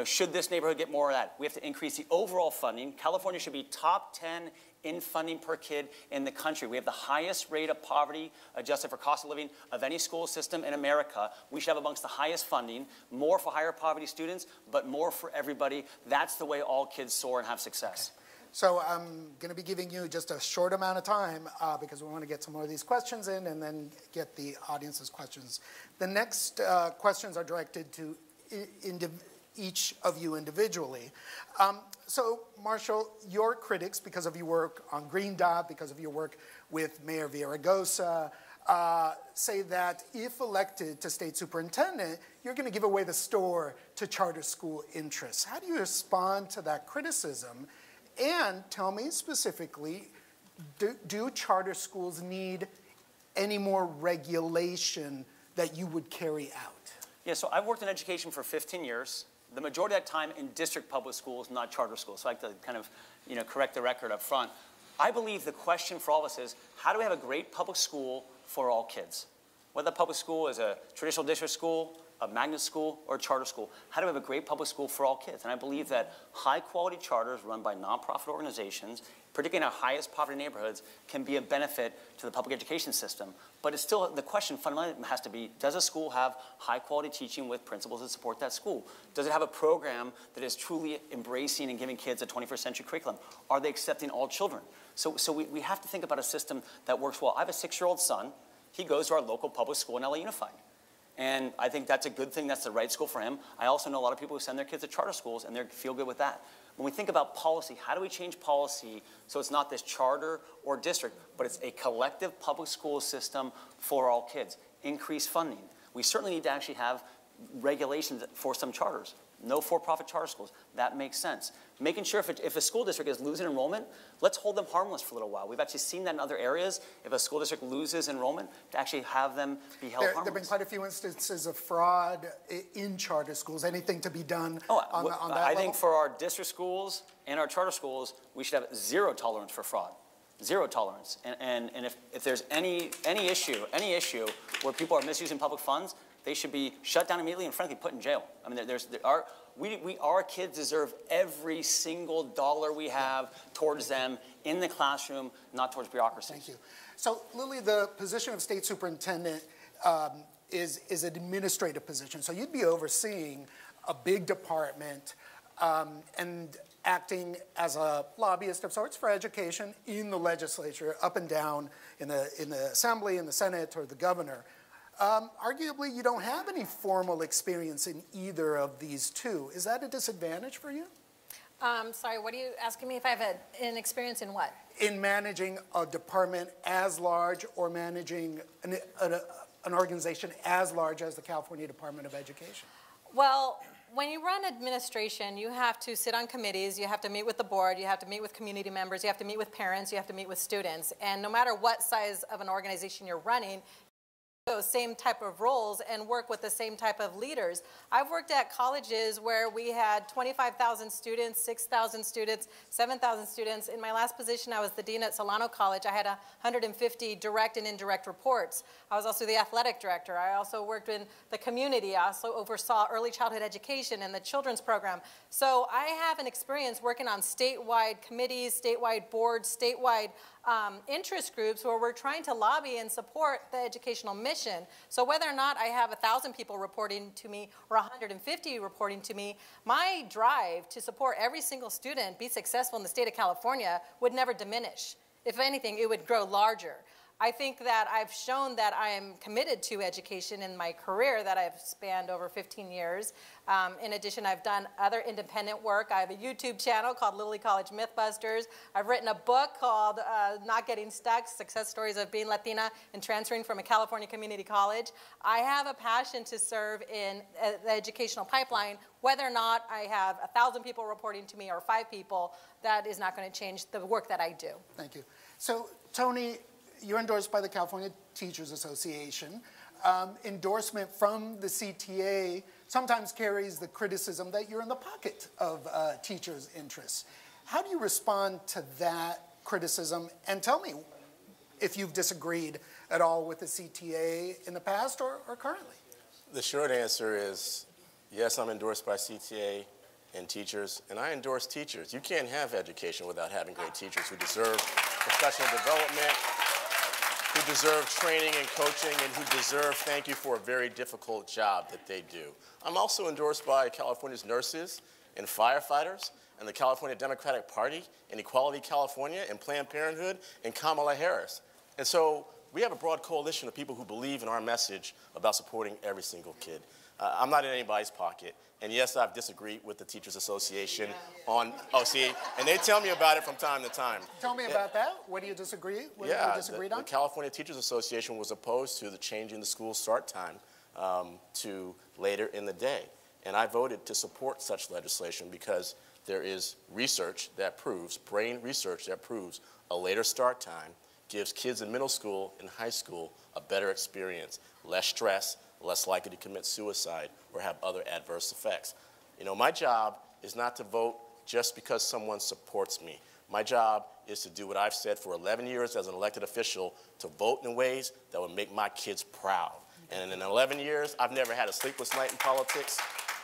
Should this neighborhood get more of that? We have to increase the overall funding. California should be top 10 in funding per kid in the country. We have the highest rate of poverty adjusted for cost of living of any school system in America. We should have amongst the highest funding, more for higher poverty students, but more for everybody. That's the way all kids soar and have success. Okay. So I'm going to be giving you just a short amount of time because we want to get some more of these questions in and then get the audience's questions. The next questions are directed to each of you individually. So, Marshall, your critics, because of your work on Green Dot, because of your work with Mayor Villaraigosa, say that if elected to state superintendent, you're going to give away the store to charter school interests. How do you respond to that criticism? And tell me specifically, do charter schools need any more regulation that you would carry out? Yeah, so I've worked in education for 15 years. The majority of that time in district public schools, not charter schools. So I like to kind of, correct the record up front. I believe the question for all of us is, how do we have a great public school for all kids? Whether the public school is a traditional district school, a magnet school, or a charter school, how do we have a great public school for all kids? And I believe that high-quality charters run by nonprofit organizations, particularly in our highest poverty neighborhoods, can be a benefit to the public education system. But it's still, the question fundamentally has to be, does a school have high-quality teaching with principals that support that school? Does it have a program that is truly embracing and giving kids a 21st century curriculum? Are they accepting all children? So we have to think about a system that works well. I have a 6-year-old son. He goes to our local public school in LA Unified. And I think that's a good thing. That's the right school for him. I also know a lot of people who send their kids to charter schools, and they feel good with that. When we think about policy, how do we change policy so it's not this charter or district, but it's a collective public school system for all kids? Increase funding. We certainly need to actually have regulations for some charters. No for-profit charter schools. That makes sense. Making sure if a school district is losing enrollment, let's hold them harmless for a little while. We've actually seen that in other areas. If a school district loses enrollment, to actually have them be held harmless. There have been quite a few instances of fraud in charter schools. Anything to be done on that level? I think for our district schools and our charter schools, we should have zero tolerance for fraud. Zero tolerance. And if there's any issue where people are misusing public funds, they should be shut down immediately and frankly put in jail. I mean, our kids deserve every single dollar we have towards them in the classroom, not towards bureaucracy. Thank you. So, Lily, the position of state superintendent is an administrative position. So you'd be overseeing a big department and acting as a lobbyist of sorts for education in the legislature, up and down in the assembly, in the Senate, or the governor. Arguably, you don't have any formal experience in either of these two. Is that a disadvantage for you? Sorry, what are you asking me if I have an experience in what? In managing a department as large or managing an organization as large as the California Department of Education. Well, when you run administration, you have to sit on committees, you have to meet with the board, you have to meet with community members, you have to meet with parents, you have to meet with students. And no matter what size of an organization you're running, those same type of roles and work with the same type of leaders. I've worked at colleges where we had 25,000 students, 6,000 students, 7,000 students. In my last position, I was the dean at Solano College. I had 150 direct and indirect reports. I was also the athletic director. I also worked in the community. I also oversaw early childhood education and the children's program. So I have an experience working on statewide committees, statewide boards, statewide interest groups where we're trying to lobby and support the educational mission. So whether or not I have 1,000 people reporting to me or 150 reporting to me, my drive to support every single student be successful in the state of California would never diminish. If anything, it would grow larger. I think that I've shown that I am committed to education in my career that I've spanned over 15 years. In addition, I've done other independent work. I have a YouTube channel called Lily College Mythbusters. I've written a book called Not Getting Stuck, Success Stories of Being Latina and Transferring from a California Community College. I have a passion to serve in the educational pipeline. Whether or not I have 1,000 people reporting to me or 5 people, that is not going to change the work that I do. Thank you. So, Tony, you're endorsed by the California Teachers Association. Endorsement from the CTA sometimes carries the criticism that you're in the pocket of teachers' interests. How do you respond to that criticism? And tell me if you've disagreed at all with the CTA in the past or currently. The short answer is yes, I'm endorsed by CTA and teachers, and I endorse teachers. You can't have education without having great teachers who deserve professional development, who deserve training and coaching, and who deserve thank you for a very difficult job that they do. I'm also endorsed by California's nurses and firefighters and the California Democratic Party and Equality California and Planned Parenthood and Kamala Harris. And so we have a broad coalition of people who believe in our message about supporting every single kid. I'm not in anybody's pocket. And yes, I've disagreed with the Teachers Association on, and they tell me about it from time to time. Tell me about that. What do you disagree? What you disagreed on? The California Teachers Association was opposed to the changing the school start time to later in the day. And I voted to support such legislation because there is research that proves, brain research that proves, a later start time gives kids in middle school and high school a better experience, less stress, less likely to commit suicide or have other adverse effects. You know, my job is not to vote just because someone supports me. My job is to do what I've said for 11 years as an elected official, to vote in ways that would make my kids proud. And in 11 years, I've never had a sleepless night in politics.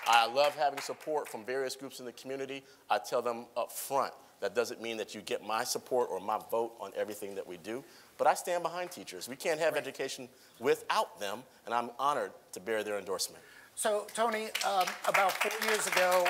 I love having support from various groups in the community. I tell them up front, that doesn't mean that you get my support or my vote on everything that we do, but I stand behind teachers. We can't have education without them, and I'm honored to bear their endorsement. So, Tony, about 4 years ago,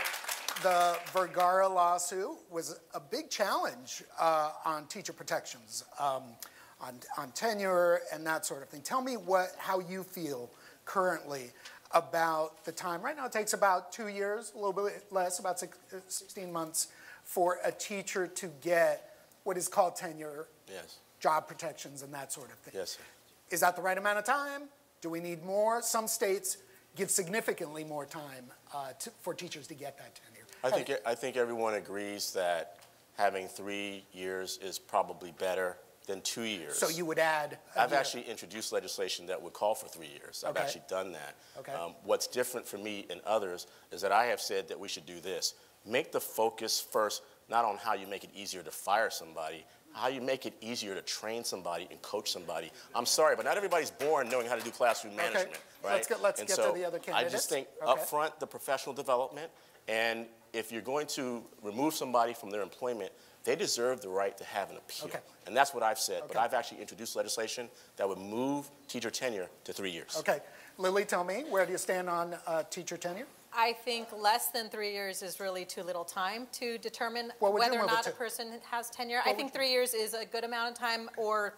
the Vergara lawsuit was a big challenge on teacher protections, on tenure and that sort of thing. Tell me how you feel currently about the time. Right now it takes about 2 years, a little bit less, about 16 months, for a teacher to get what is called tenure, yes, job protections and that sort of thing. Yes, sir. Is that the right amount of time? Do we need more? Some states give significantly more time for teachers to get that tenure. I think everyone agrees that having 3 years is probably better than 2 years. So you would add I've actually introduced legislation that would call for 3 years. I've actually done that. Okay. What's different for me and others is that I have said that we should do this. Make the focus first, not on how you make it easier to fire somebody, how you make it easier to train somebody and coach somebody. I'm sorry, but not everybody's born knowing how to do classroom management, right? Let's get to the other candidates. I just think up front, the professional development, and if you're going to remove somebody from their employment, they deserve the right to have an appeal. Okay. And that's what I've said, but I've actually introduced legislation that would move teacher tenure to 3 years. Okay. Lily, tell me, where do you stand on teacher tenure? I think less than 3 years is really too little time to determine What would you whether or move it not to? a person has tenure. I think 3 years is a good amount of time or.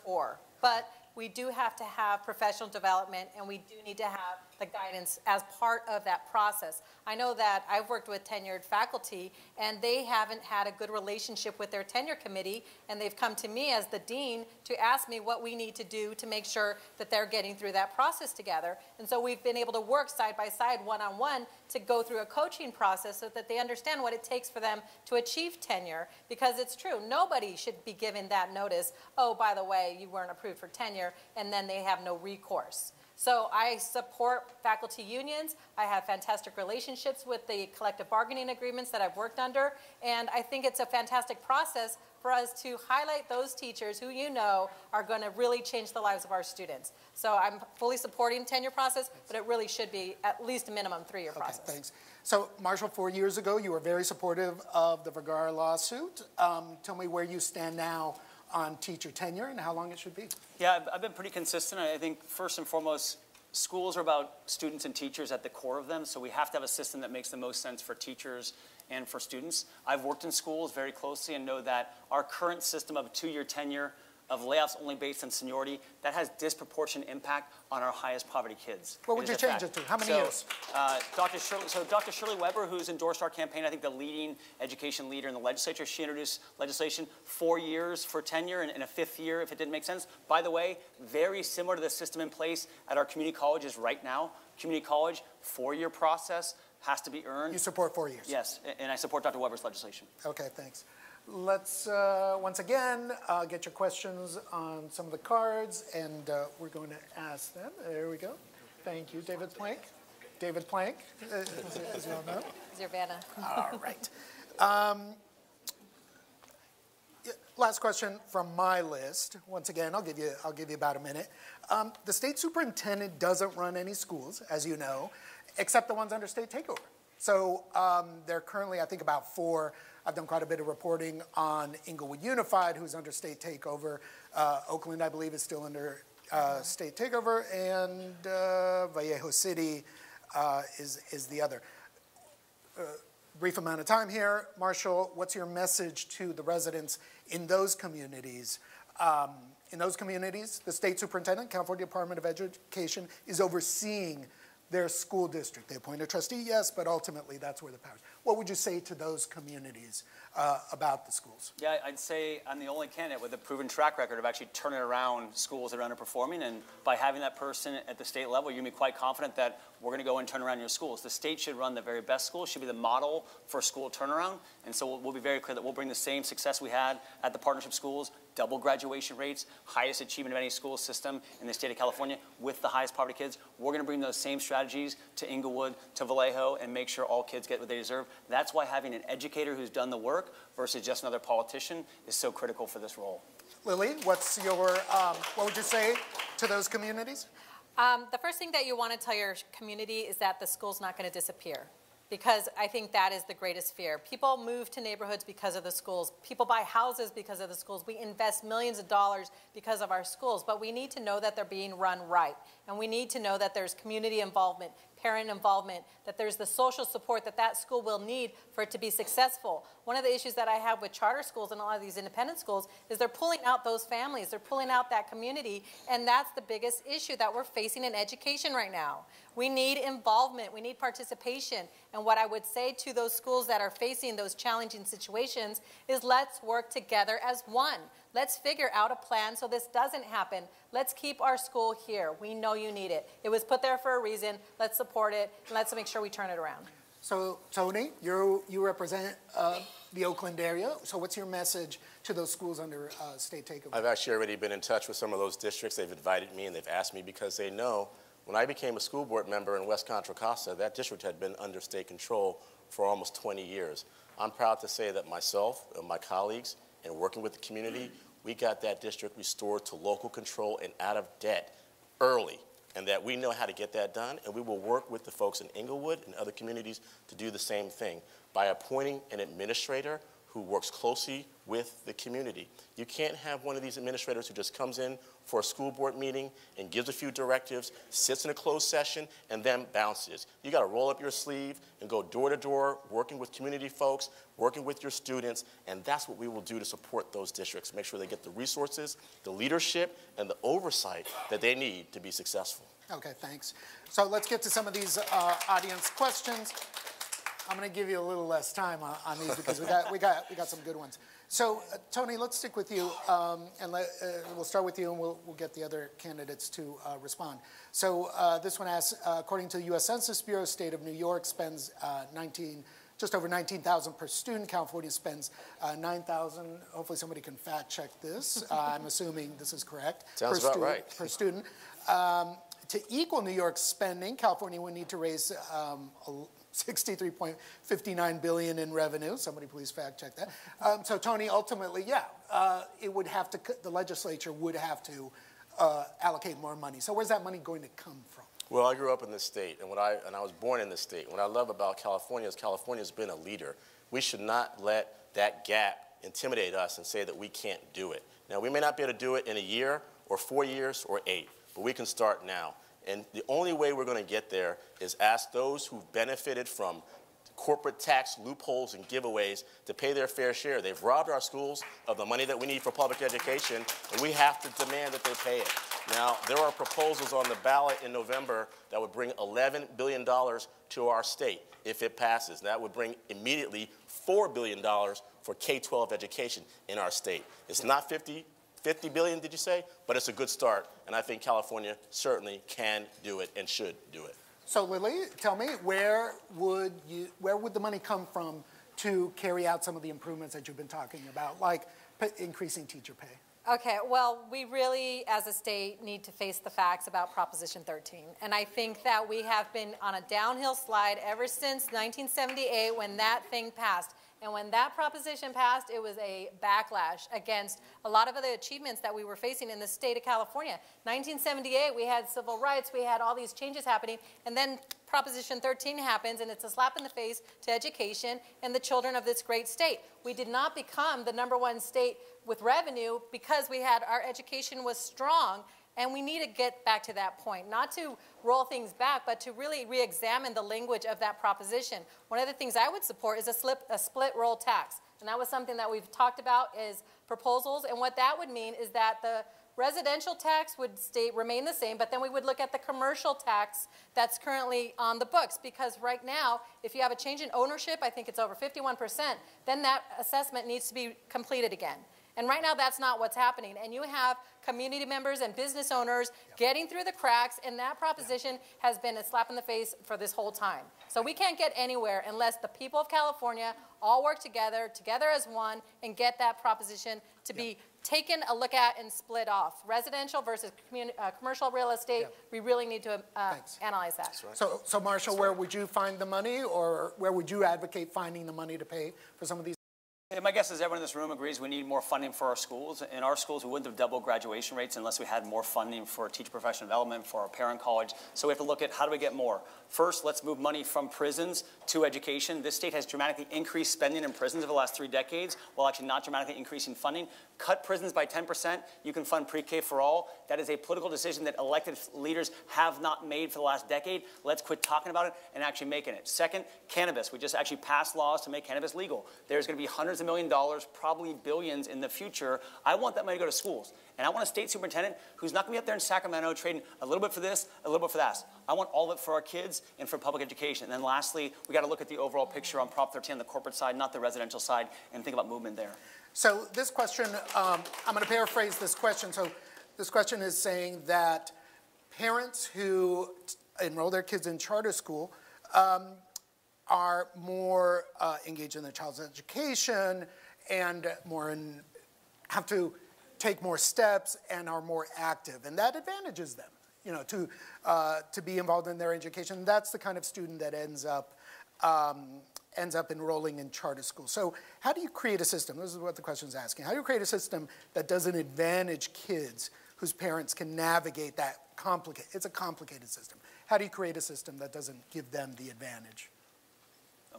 But we do have to have professional development, and we do need to have the guidance as part of that process. I know that I've worked with tenured faculty, and they haven't had a good relationship with their tenure committee, and they've come to me as the dean to ask me what we need to do to make sure that they're getting through that process together. And so we've been able to work side by side, one-on-one, to go through a coaching process so that they understand what it takes for them to achieve tenure, because it's true, nobody should be given that notice, oh, by the way, you weren't approved for tenure, and then they have no recourse. So I support faculty unions. I have fantastic relationships with the collective bargaining agreements that I've worked under, and I think it's a fantastic process for us to highlight those teachers who you know are going to really change the lives of our students. So I'm fully supporting tenure process, but it really should be at least a minimum 3-year process. Okay, thanks. So, Marshall, 4 years ago, you were very supportive of the Vergara lawsuit. Tell me where you stand now on teacher tenure and how long it should be. Yeah, I've been pretty consistent. I think first and foremost, schools are about students and teachers at the core of them, so we have to have a system that makes the most sense for teachers and for students. I've worked in schools very closely and know that our current system of 2-year tenure, of layoffs only based on seniority, that has disproportionate impact on our highest poverty kids. What would you change it to? How many years? Dr. Shirley Weber, who's endorsed our campaign, I think the leading education leader in the legislature, she introduced legislation 4 years for tenure and a 5th year if it didn't make sense. By the way, very similar to the system in place at our community colleges right now. Community college, 4-year process, has to be earned. You support 4 years? Yes, and I support Dr. Weber's legislation. Okay, thanks. Let's, once again, get your questions on some of the cards, and we're going to ask them. There we go. Thank you, David Plank. David Plank, as you all know. Zervana. All right. Last question from my list. Once again, I'll give you about a minute. The state superintendent doesn't run any schools, as you know, except the ones under state takeover. So there are currently, I think, about 4. I've done quite a bit of reporting on Inglewood Unified, who's under state takeover. Oakland, I believe, is still under state takeover, and Vallejo City is the other. Brief amount of time here. Marshall, what's your message to the residents in those communities? The state superintendent, California Department of Education, is overseeing their school district. They appoint a trustee, yes, but ultimately that's where the power is. What would you say to those communities about the schools? Yeah, I'd say I'm the only candidate with a proven track record of actually turning around schools that are underperforming, and by having that person at the state level, you can be quite confident that we're going to go and turn around your schools. The state should run the very best schools, should be the model for school turnaround, and so we'll be very clear that we'll bring the same success we had at the partnership schools, double graduation rates, highest achievement of any school system in the state of California with the highest poverty kids. We're going to bring those same strategies to Inglewood, to Vallejo, and make sure all kids get what they deserve. That's why having an educator who's done the work versus just another politician is so critical for this role. Lily, what's your, what would you say to those communities? The first thing that you want to tell your community is that the school's not going to disappear, because I think that is the greatest fear. People move to neighborhoods because of the schools. People buy houses because of the schools. We invest millions of dollars because of our schools, but we need to know that they're being run right. And we need to know that there's community involvement, parent involvement, that there's the social support that that school will need for it to be successful. One of the issues that I have with charter schools and a lot of these independent schools is they're pulling out those families, they're pulling out that community, and that's the biggest issue that we're facing in education right now. We need involvement, we need participation, and what I would say to those schools that are facing those challenging situations is let's work together as one. Let's figure out a plan so this doesn't happen. Let's keep our school here. We know you need it. It was put there for a reason. Let's support it, and let's make sure we turn it around. So, Tony, you represent the Oakland area. So what's your message to those schools under state takeover? I've actually already been in touch with some of those districts. They've invited me, and they've asked me because they know when I became a school board member in West Contra Costa, that district had been under state control for almost 20 years. I'm proud to say that myself and my colleagues, and working with the community, we got that district restored to local control and out of debt early, and that we know how to get that done, and we will work with the folks in Inglewood and other communities to do the same thing by appointing an administrator who works closely with the community. You can't have one of these administrators who just comes in for a school board meeting and gives a few directives, sits in a closed session, and then bounces. You got to roll up your sleeve and go door to door, working with community folks, working with your students, and that's what we will do to support those districts, make sure they get the resources, the leadership, and the oversight that they need to be successful. Okay, thanks. So let's get to some of these audience questions. I'm going to give you a little less time on these because we got some good ones. So, Tony, let's stick with you, and we'll start with you, and we'll get the other candidates to respond. So, this one asks, according to the U.S. Census Bureau, state of New York spends just over $19,000 per student. California spends $9,000. Hopefully, somebody can fact check this. I'm assuming this is correct. Sounds about right. Per student. To equal New York's spending, California would need to raise $63.59 billion in revenue. Somebody please fact check that. So Tony, ultimately, yeah, it would have to. The legislature would have to allocate more money. So where's that money going to come from? Well, I grew up in this state, and I was born in this state. What I love about California is California's been a leader. We should not let that gap intimidate us and say that we can't do it. Now, we may not be able to do it in a year or 4 years or 8, but we can start now. And the only way we're going to get there is ask those who've benefited from corporate tax loopholes and giveaways to pay their fair share. They've robbed our schools of the money that we need for public education, and we have to demand that they pay it. Now, there are proposals on the ballot in November that would bring $11 billion to our state if it passes. That would bring immediately $4 billion for K-12 education in our state. It's not 50 billion, did you say? But it's a good start, and I think California certainly can do it and should do it. So Lily, tell me, where would the money come from to carry out some of the improvements that you've been talking about, like increasing teacher pay? Okay, well, we really, as a state, need to face the facts about Proposition 13. And I think that we have been on a downhill slide ever since 1978 when that thing passed. And when that proposition passed, it was a backlash against a lot of the achievements that we were facing in the state of California. 1978, we had civil rights, we had all these changes happening, and then Proposition 13 happens, and it's a slap in the face to education and the children of this great state. We did not become the #1 state with revenue because our education was strong. And we need to get back to that point, not to roll things back, but to really re-examine the language of that proposition. One of the things I would support is a split roll tax. And that was something that we've talked about as proposals. And what that would mean is that the Residential tax would remain the same, but then we would look at the commercial tax that's currently on the books, because right now, if you have a change in ownership, I think it's over 51%, then that assessment needs to be completed again. And right now, that's not what's happening. And you have community members and business owners getting through the cracks, and that proposition has been a slap in the face for this whole time. So we can't get anywhere unless the people of California all work together as one, and get that proposition to be taken a look at and split off. Residential versus commercial real estate, we really need to analyze that. Right. So Marshall, where would you find the money, or where would you advocate finding the money to pay for some of these? My guess is everyone in this room agrees we need more funding for our schools. In our schools, we wouldn't have doubled graduation rates unless we had more funding for teacher professional development, for our parent college. So we have to look at how do we get more. First, let's move money from prisons to education. This state has dramatically increased spending in prisons over the last 3 decades, while actually not dramatically increasing funding. Cut prisons by 10%, you can fund pre-K for all. That is a political decision that elected leaders have not made for the last decade. Let's quit talking about it and actually making it. Second, cannabis. We just actually passed laws to make cannabis legal. There's going to be hundreds of millions of dollars, probably billions in the future. I want that money to go to schools. And I want a state superintendent who's not going to be up there in Sacramento trading a little bit for this, a little bit for that. I want all of it for our kids and for public education. And then lastly, we got to look at the overall picture on Prop 13 on the corporate side, not the residential side, and think about movement there. So this question, I'm going to paraphrase this question. So this question is saying that parents who enroll their kids in charter school are more engaged in their child's education and have to take more steps and are more active, and that advantages them, to be involved in their education. That's the kind of student that ends up enrolling in charter school. So how do you create a system? This is what the question is asking. How do you create a system that doesn't advantage kids whose parents can navigate that it's a complicated system. How do you create a system that doesn't give them the advantage?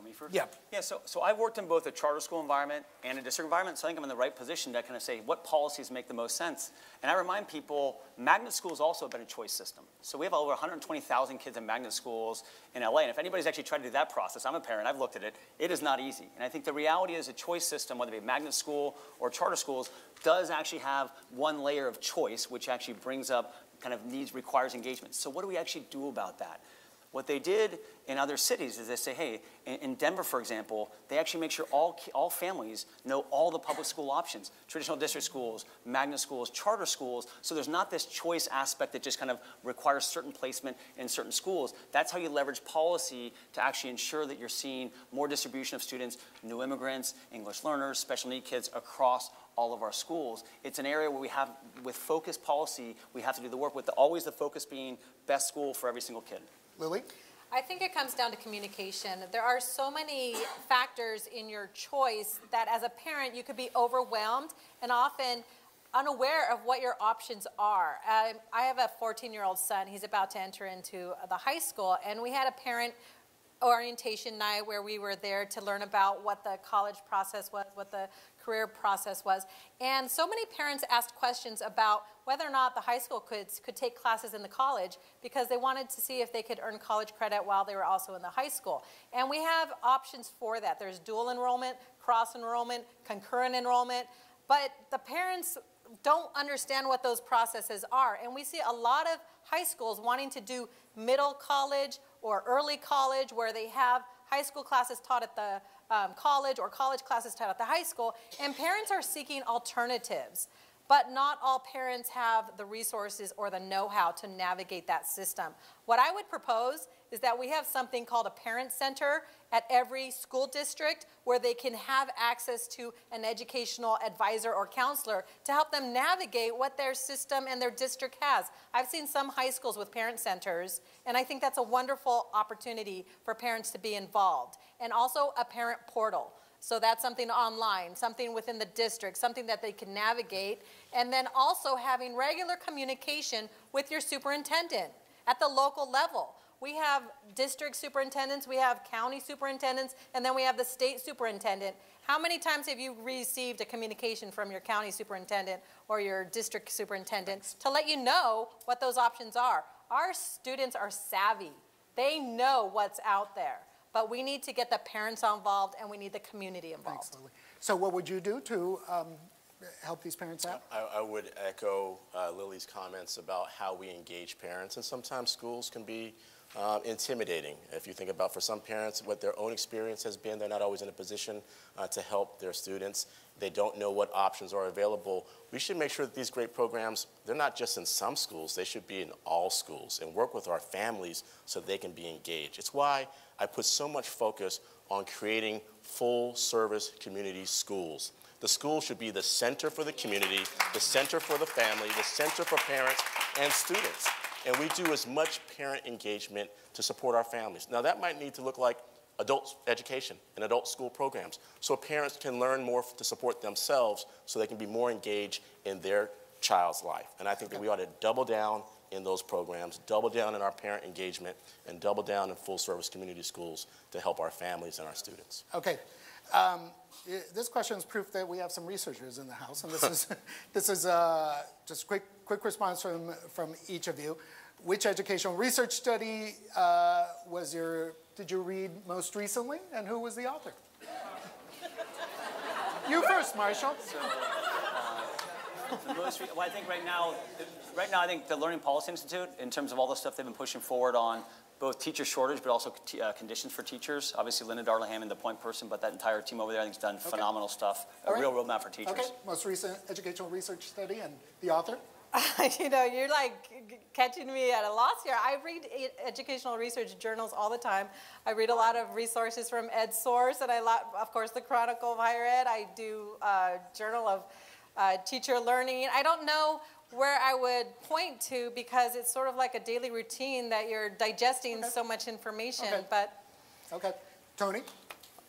Me first? Yeah. Yeah, so I've worked in both a charter school environment and a district environment, so I think I'm in the right position to kind of say what policies make the most sense. And I remind people, magnet schools also have been a choice system. So we have over 120,000 kids in magnet schools in LA, and if anybody's actually tried to do that process, I'm a parent, I've looked at it, it is not easy. And I think the reality is a choice system, whether it be magnet school or charter schools, does actually have one layer of choice, which actually brings up kind of requires engagement. So what do we actually do about that? What they did in other cities is they say, hey, in Denver, for example, they actually make sure all families know all the public school options, traditional district schools, magnet schools, charter schools, so there's not this choice aspect that just kind of requires certain placement in certain schools. That's how you leverage policy to actually ensure that you're seeing more distribution of students, new immigrants, English learners, special need kids across all of our schools. It's an area where we have, with focused policy, we have to do the work with always the focus being best school for every single kid. Lily? I think it comes down to communication. There are so many factors in your choice that as a parent you could be overwhelmed and often unaware of what your options are. I have a 14-year-old son. He's about to enter into the high school, and we had a parent orientation night where we were there to learn about what the college process was, what the career process was. And so many parents asked questions about whether or not the high school kids could take classes in the college because they wanted to see if they could earn college credit while they were also in the high school. And we have options for that. There's dual enrollment, cross enrollment, concurrent enrollment, but the parents don't understand what those processes are. And we see a lot of high schools wanting to do middle college or early college where they have high school classes taught at the college or college classes taught at the high school, and parents are seeking alternatives. But not all parents have the resources or the know-how to navigate that system. What I would propose is that we have something called a parent center at every school district where they can have access to an educational advisor or counselor to help them navigate what their system and their district has. I've seen some high schools with parent centers, and I think that's a wonderful opportunity for parents to be involved. And also a parent portal. So that's something online, something within the district, something that they can navigate. And then also having regular communication with your superintendent at the local level. We have district superintendents, we have county superintendents, and then we have the state superintendent. How many times have you received a communication from your county superintendent or your district superintendent to let you know what those options are? Our students are savvy. They know what's out there. But we need to get the parents involved, and we need the community involved. Thanks, Lily. So what would you do to help these parents out? I would echo Lily's comments about how we engage parents, and sometimes schools can be intimidating. If you think about, for some parents, what their own experience has been, they're not always in a position to help their students. They don't know what options are available. We should make sure that these great programs, they're not just in some schools, they should be in all schools, and work with our families so they can be engaged. It's why I put so much focus on creating full-service community schools. The school should be the center for the community, the center for the family, the center for parents and students. And we do as much parent engagement to support our families. Now, that might need to look like adult education and adult school programs, so parents can learn more to support themselves so they can be more engaged in their child's life. And I think that we ought to double down in those programs, double down in our parent engagement, and double down in full-service community schools to help our families and our students. Okay. This question is proof that we have some researchers in the house, and this is just quick response from each of you. Which educational research study did you read most recently, and who was the author? You first, Marshall. So, I think right now, I think the Learning Policy Institute, in terms of all the stuff they've been pushing forward on both teacher shortage, but also conditions for teachers. Obviously, Linda Darlingham, the point person, but that entire team over there, I think, has done phenomenal stuff. A real roadmap for teachers. Okay, most recent educational research study and the author? You know, you're like catching me at a loss here. I read educational research journals all the time. I read a lot of resources from EdSource, and of course, the Chronicle of Higher Ed. I do a journal of teacher learning. I don't know where I would point to because it's sort of like a daily routine that you're digesting so much information. Okay. But okay, Tony.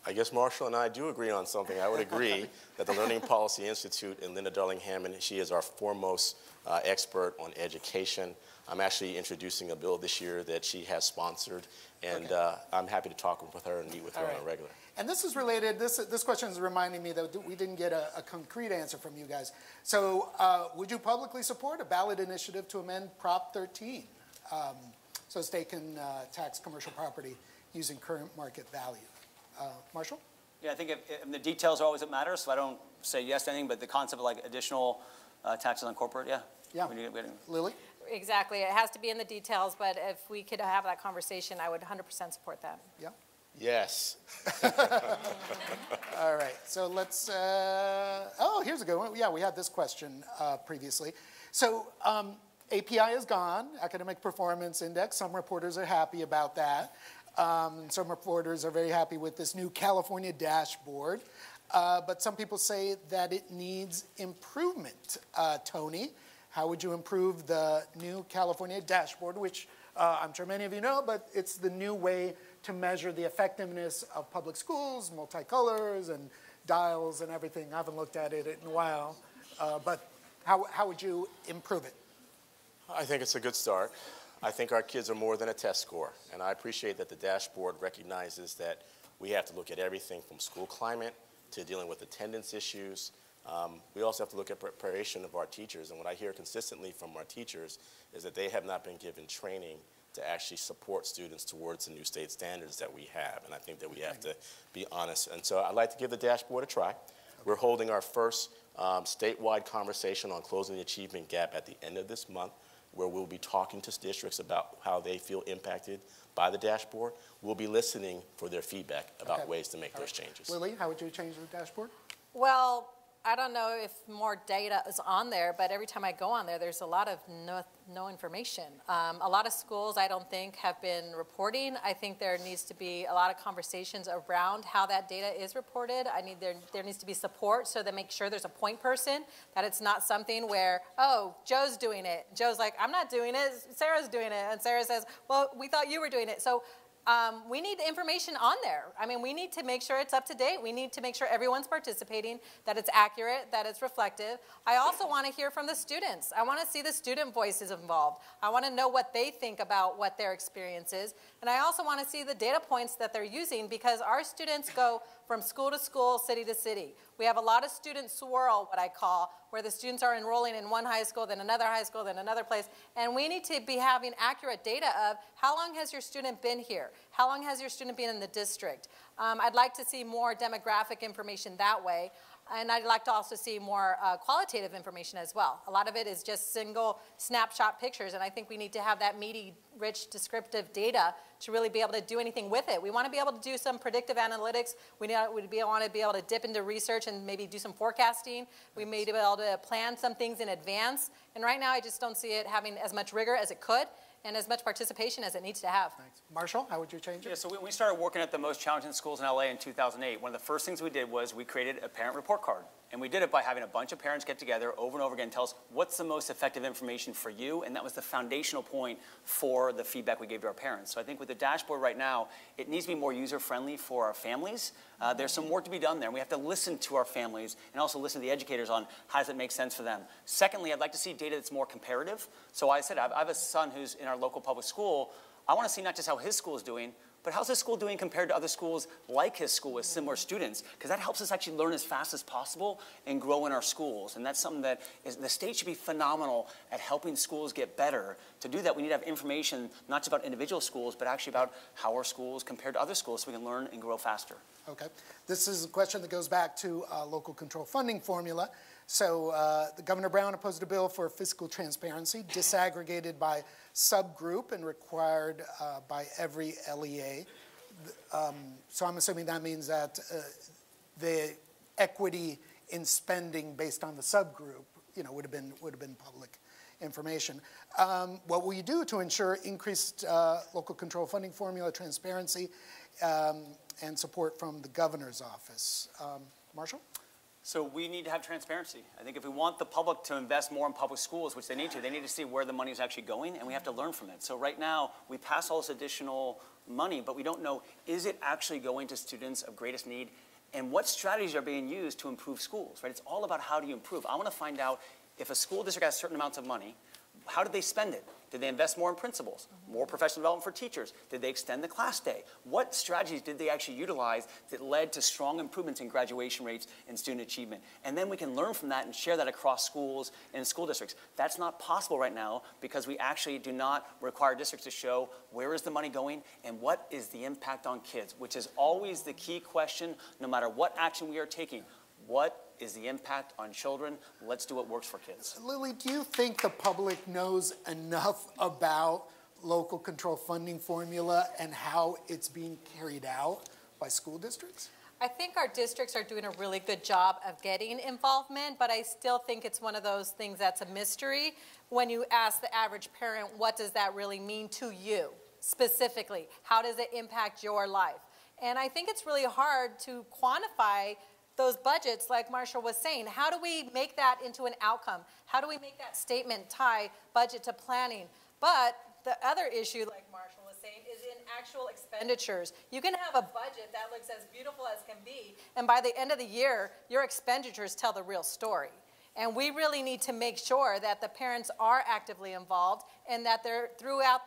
I guess Marshall and I do agree on something. I would agree that the Learning Policy Institute and Linda Darlingham, and she is our foremost expert on education. I'm actually introducing a bill this year that she has sponsored, and I'm happy to talk with her and meet with her on a regular. And this is related, this question is reminding me that we didn't get a concrete answer from you guys. So would you publicly support a ballot initiative to amend Prop 13 so state can tax commercial property using current market value? Marshall? Yeah, I think the details are always what matter, so I don't say yes to anything, but the concept of like additional taxes on corporate, Yeah. Lily? exactly, it has to be in the details, but if we could have that conversation, I would 100% support that. Yeah. Yes. All right, so let's, oh, here's a good one. Yeah, we had this question previously. So API is gone, Academic Performance Index. Some reporters are happy about that. Some reporters are very happy with this new California dashboard. But some people say that it needs improvement. Tony, how would you improve the new California dashboard, which I'm sure many of you know, but it's the new way to measure the effectiveness of public schools, multicolors and dials and everything. I haven't looked at it in a while, but how would you improve it? I think it's a good start. I think our kids are more than a test score, and I appreciate that the dashboard recognizes that we have to look at everything from school climate to dealing with attendance issues. We also have to look at preparation of our teachers, and what I hear consistently from our teachers is that they have not been given training to actually support students towards the new state standards that we have, and I think that we have to be honest. And so I'd like to give the dashboard a try. We're holding our first statewide conversation on closing the achievement gap at the end of this month, where we'll be talking to districts about how they feel impacted by the dashboard. We'll be listening for their feedback about ways to make those changes. Lily, how would you change the dashboard? Well, I don't know if more data is on there, but every time I go on there, there's a lot of no information. A lot of schools, I don't think, have been reporting. I think there needs to be a lot of conversations around how that data is reported. There needs to be support so that make sure there's a point person, that it's not something where, oh, Joe's doing it. Joe's like, I'm not doing it, Sarah's doing it. And Sarah says, well, we thought you were doing it. So we need information on there. I mean, we need to make sure it's up to date. We need to make sure everyone's participating, that it's accurate, that it's reflective. I also want to hear from the students. I want to see the student voices involved. I want to know what they think about what their experience is. And I also want to see the data points that they're using, because our students go from school to school, city to city. We have a lot of student swirl, what I call, where the students are enrolling in one high school, then another high school, then another place. And we need to be having accurate data of how long has your student been here? How long has your student been in the district? I'd like to see more demographic information that way. And I'd like to also see more qualitative information as well. A lot of it is just single snapshot pictures, and I think we need to have that meaty, rich, descriptive data to really be able to do anything with it. We want to be able to do some predictive analytics. We want to be able to dip into research and maybe do some forecasting. We may be able to plan some things in advance. And right now, I just don't see it having as much rigor as it could and as much participation as it needs to have. Thanks. Marshall, how would you change it? Yeah, so we started working at the most challenging schools in LA in 2008. One of the first things we did was we created a parent report card. And we did it by having a bunch of parents get together over and over again and tell us what's the most effective information for you, and that was the foundational point for the feedback we gave to our parents. So I think with the dashboard right now, it needs to be more user-friendly for our families. There's some work to be done there, and we have to listen to our families and also listen to the educators on how does it make sense for them. Secondly, I'd like to see data that's more comparative. So I said, I have a son who's in our local public school. I want to see not just how his school is doing, but how's his school doing compared to other schools like his school with similar students? Because that helps us actually learn as fast as possible and grow in our schools. And that's something that the state should be phenomenal at helping schools get better. To do that, we need to have information not just about individual schools, but actually about how our schools compare to other schools so we can learn and grow faster. Okay. This is a question that goes back to local control funding formula. So the Governor Brown opposed a bill for fiscal transparency, disaggregated by subgroup and required by every LEA. So I'm assuming that means that the equity in spending based on the subgroup, would have been public information. What will you do to ensure increased local control funding formula transparency and support from the governor's office? Marshall? So we need to have transparency. I think if we want the public to invest more in public schools, which they need to see where the money is actually going, and we have to learn from it. So right now, we pass all this additional money, but we don't know, is it actually going to students of greatest need, and what strategies are being used to improve schools, right? It's all about how do you improve. I want to find out if a school district has certain amounts of money, how did they spend it? Did they invest more in principals, more professional development for teachers? Did they extend the class day? What strategies did they actually utilize that led to strong improvements in graduation rates and student achievement? And then we can learn from that and share that across schools and school districts. That's not possible right now because we actually do not require districts to show where is the money going and what is the impact on kids, which is always the key question no matter what action we are taking. What is the impact on children? Let's do what works for kids. Lily, do you think the public knows enough about local control funding formula and how it's being carried out by school districts? I think our districts are doing a really good job of getting involvement, but I still think it's one of those things that's a mystery. When you ask the average parent, what does that really mean to you specifically? How does it impact your life? And I think it's really hard to quantify those budgets, like Marshall was saying. How do we make that into an outcome? How do we make that statement tie budget to planning? But the other issue, like Marshall was saying, is in actual expenditures. You can have a budget that looks as beautiful as can be, and by the end of the year, your expenditures tell the real story. And we really need to make sure that the parents are actively involved and that they're throughout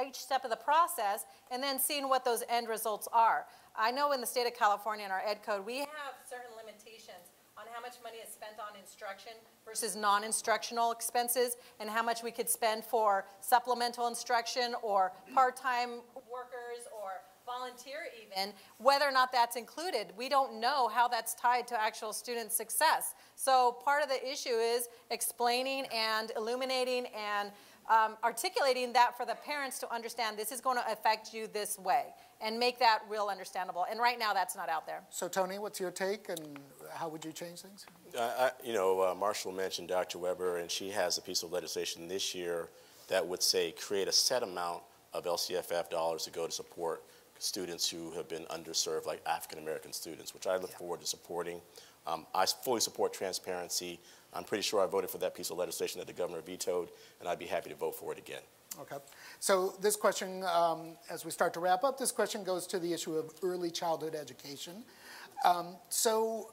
each step of the process and then seeing what those end results are. I know in the state of California in our ed code, we have certain limitations on how much money is spent on instruction versus non-instructional expenses and how much we could spend for supplemental instruction or part-time workers or volunteer even, whether or not that's included. We don't know how that's tied to actual student success. So part of the issue is explaining and illuminating and articulating that for the parents to understand this is going to affect you this way and make that real understandable. And right now, that's not out there. So, Tony, what's your take, and how would you change things? Marshall mentioned Dr. Weber, and she has a piece of legislation this year that would say create a set amount of LCFF dollars to go to support students who have been underserved, like African-American students, which I look forward to supporting. I fully support transparency. I'm pretty sure I voted for that piece of legislation that the governor vetoed, and I'd be happy to vote for it again. Okay. So this question, as we start to wrap up, this question goes to the issue of early childhood education. So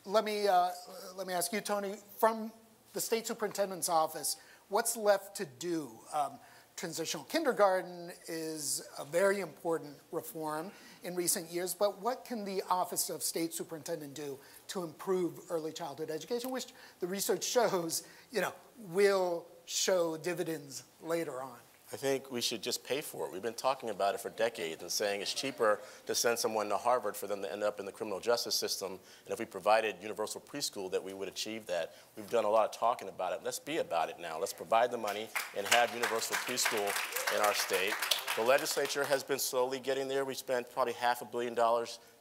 let me ask you, Tony, from the state superintendent's office, what's left to do? Transitional kindergarten is a very important reform in recent years, but what can the Office of State Superintendent do to improve early childhood education, which the research shows, will show dividends later on? I think we should just pay for it. We've been talking about it for decades and saying it's cheaper to send someone to Harvard for them to end up in the criminal justice system. And if we provided universal preschool, that we would achieve that. We've done a lot of talking about it. Let's be about it now. Let's provide the money and have universal preschool in our state. The legislature has been slowly getting there. We spent probably $500 million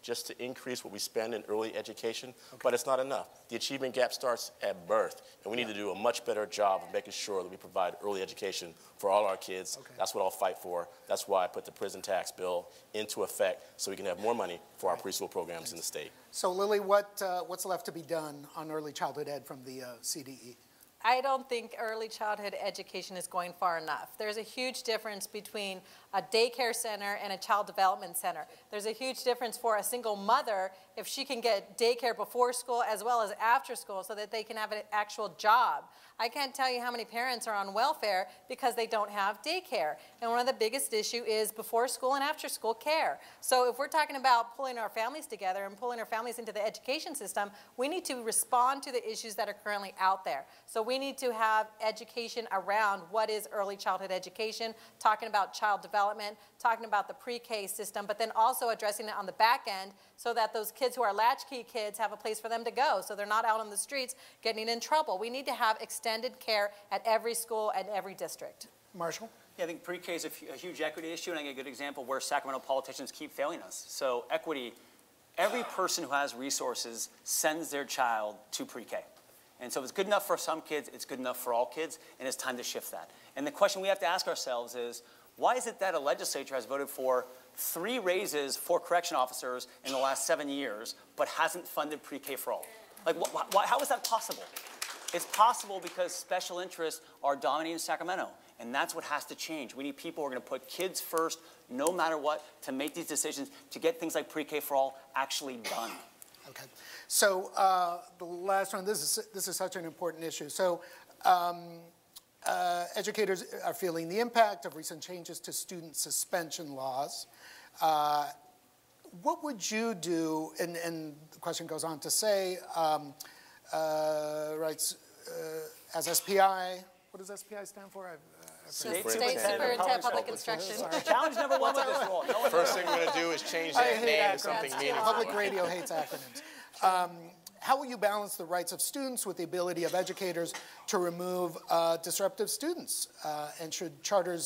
just to increase what we spend in early education, but it's not enough. The achievement gap starts at birth, and we need to do a much better job of making sure that we provide early education for all our kids. That's what I'll fight for. That's why I put the prison tax bill into effect, so we can have more money for our preschool programs in the state. So Lily, what's left to be done on early childhood ed from the CDE? I don't think early childhood education is going far enough. There's a huge difference between a daycare center and a child development center. There's a huge difference for a single mother if she can get daycare before school as well as after school so that they can have an actual job. I can't tell you how many parents are on welfare because they don't have daycare. And one of the biggest issues is before school and after school care. So if we're talking about pulling our families together and pulling our families into the education system, we need to respond to the issues that are currently out there. So we need to have education around what is early childhood education, talking about child development, talking about the pre-K system, but then also addressing it on the back end so that those kids who are latchkey kids have a place for them to go so they're not out on the streets getting in trouble. We need to have extended care at every school and every district. Marshall? Yeah, I think pre-K is a huge equity issue, and I get a good example where Sacramento politicians keep failing us. So equity, every person who has resources sends their child to pre-K. And so if it's good enough for some kids, it's good enough for all kids, and it's time to shift that. And the question we have to ask ourselves is, why is it that a legislature has voted for 3 raises for correction officers in the last 7 years, but hasn't funded pre-K for all? Like, how is that possible? It's possible because special interests are dominating Sacramento, and that's what has to change. We need people who are going to put kids first, no matter what, to make these decisions, to get things like pre-K for all actually done. Okay. So the last one, this is such an important issue. So educators are feeling the impact of recent changes to student suspension laws. What would you do, and the question goes on to say, as SPI, what does SPI stand for? State Superintendent Public Instruction. Challenge number 1 with this role. First thing we're going to do is change that name to something meaningful. Public radio hates acronyms. How will you balance the rights of students with the ability of educators to remove disruptive students? And should charter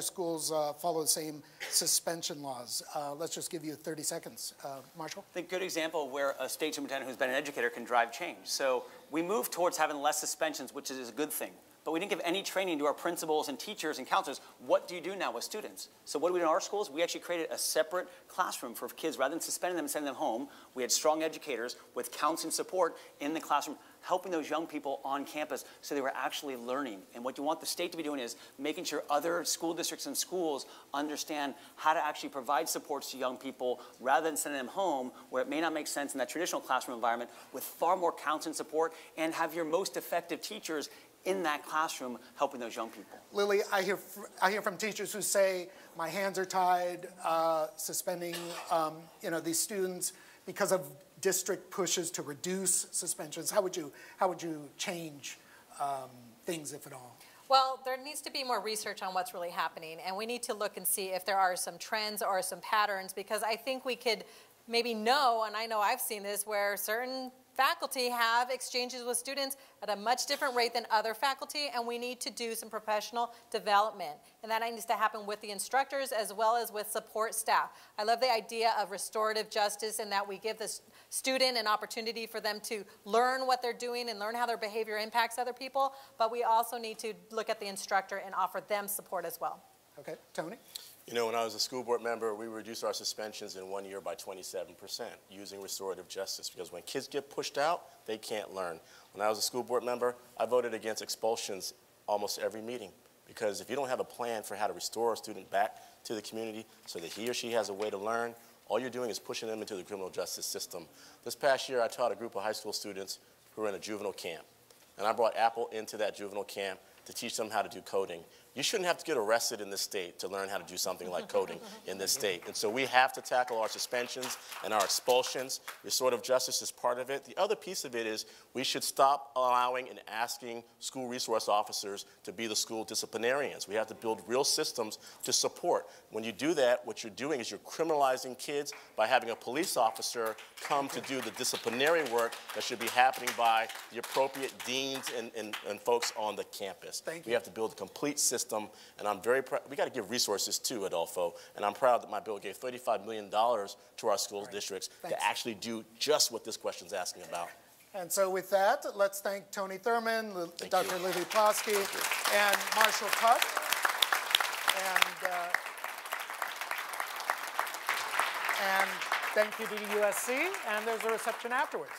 schools follow the same suspension laws? Let's just give you 30 seconds. Marshall? I think a good example where a state superintendent who's been an educator can drive change. So we move towards having less suspensions, which is a good thing. But we didn't give any training to our principals and teachers and counselors. What do you do now with students? So what do we do in our schools? We actually created a separate classroom for kids. Rather than suspending them and sending them home, we had strong educators with counseling support in the classroom, helping those young people on campus so they were actually learning. And what you want the state to be doing is making sure other school districts and schools understand how to actually provide supports to young people rather than sending them home where it may not make sense in that traditional classroom environment, with far more counseling support, and have your most effective teachers in that classroom helping those young people. Lily, I hear from teachers who say, my hands are tied, suspending these students because of district pushes to reduce suspensions. How would you change things, if at all? Well, there needs to be more research on what's really happening, and we need to look and see if there are some trends or some patterns, because I think we could maybe know, and I know I've seen this, where certain faculty have exchanges with students at a much different rate than other faculty, and we need to do some professional development. And that needs to happen with the instructors as well as with support staff. I love the idea of restorative justice, and that we give the student an opportunity for them to learn what they're doing and learn how their behavior impacts other people, but we also need to look at the instructor and offer them support as well. Okay, Tony? You know, when I was a school board member, we reduced our suspensions in 1 year by 27% using restorative justice, because when kids get pushed out, they can't learn. When I was a school board member, I voted against expulsions almost every meeting, because if you don't have a plan for how to restore a student back to the community so that he or she has a way to learn, all you're doing is pushing them into the criminal justice system. This past year, I taught a group of high school students who were in a juvenile camp, and I brought Apple into that juvenile camp to teach them how to do coding. You shouldn't have to get arrested in this state to learn how to do something like coding in this state. And so we have to tackle our suspensions and our expulsions. Restorative justice is part of it. The other piece of it is we should stop allowing and asking school resource officers to be the school disciplinarians. We have to build real systems to support. When you do that, what you're doing is you're criminalizing kids by having a police officer come to do the disciplinary work that should be happening by the appropriate deans and folks on the campus. Thank you. We have to build a complete system, and I'm very proud. We got to give resources too, Adolfo, and I'm proud that my bill gave $35 million to our school districts to actually do just what this question's asking about. And so with that, let's thank Tony Thurmond, Dr. Lily Ploski, and Marshall Putt. And thank you to USC, and there's a reception afterwards.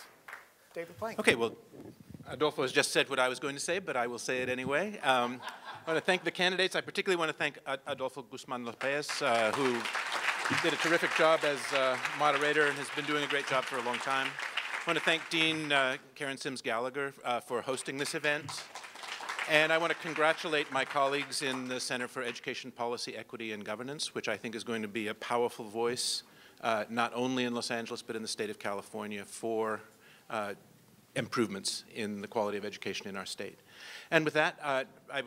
David Plank. Okay, well, Adolfo has just said what I was going to say, but I will say it anyway. I want to thank the candidates. I particularly want to thank Adolfo Guzman-Lopez, who did a terrific job as moderator and has been doing a great job for a long time. I want to thank Dean Karen Sims-Gallagher for hosting this event. And I want to congratulate my colleagues in the Center for Education Policy, Equity, and Governance, which I think is going to be a powerful voice, not only in Los Angeles, but in the state of California for improvements in the quality of education in our state. And with that,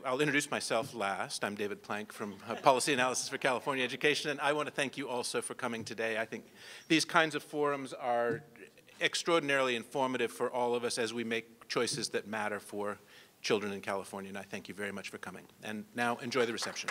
I'll introduce myself last. I'm David Plank from Policy Analysis for California Education, and I want to thank you also for coming today. I think these kinds of forums are extraordinarily informative for all of us as we make choices that matter for children in California, and I thank you very much for coming. And now, enjoy the reception.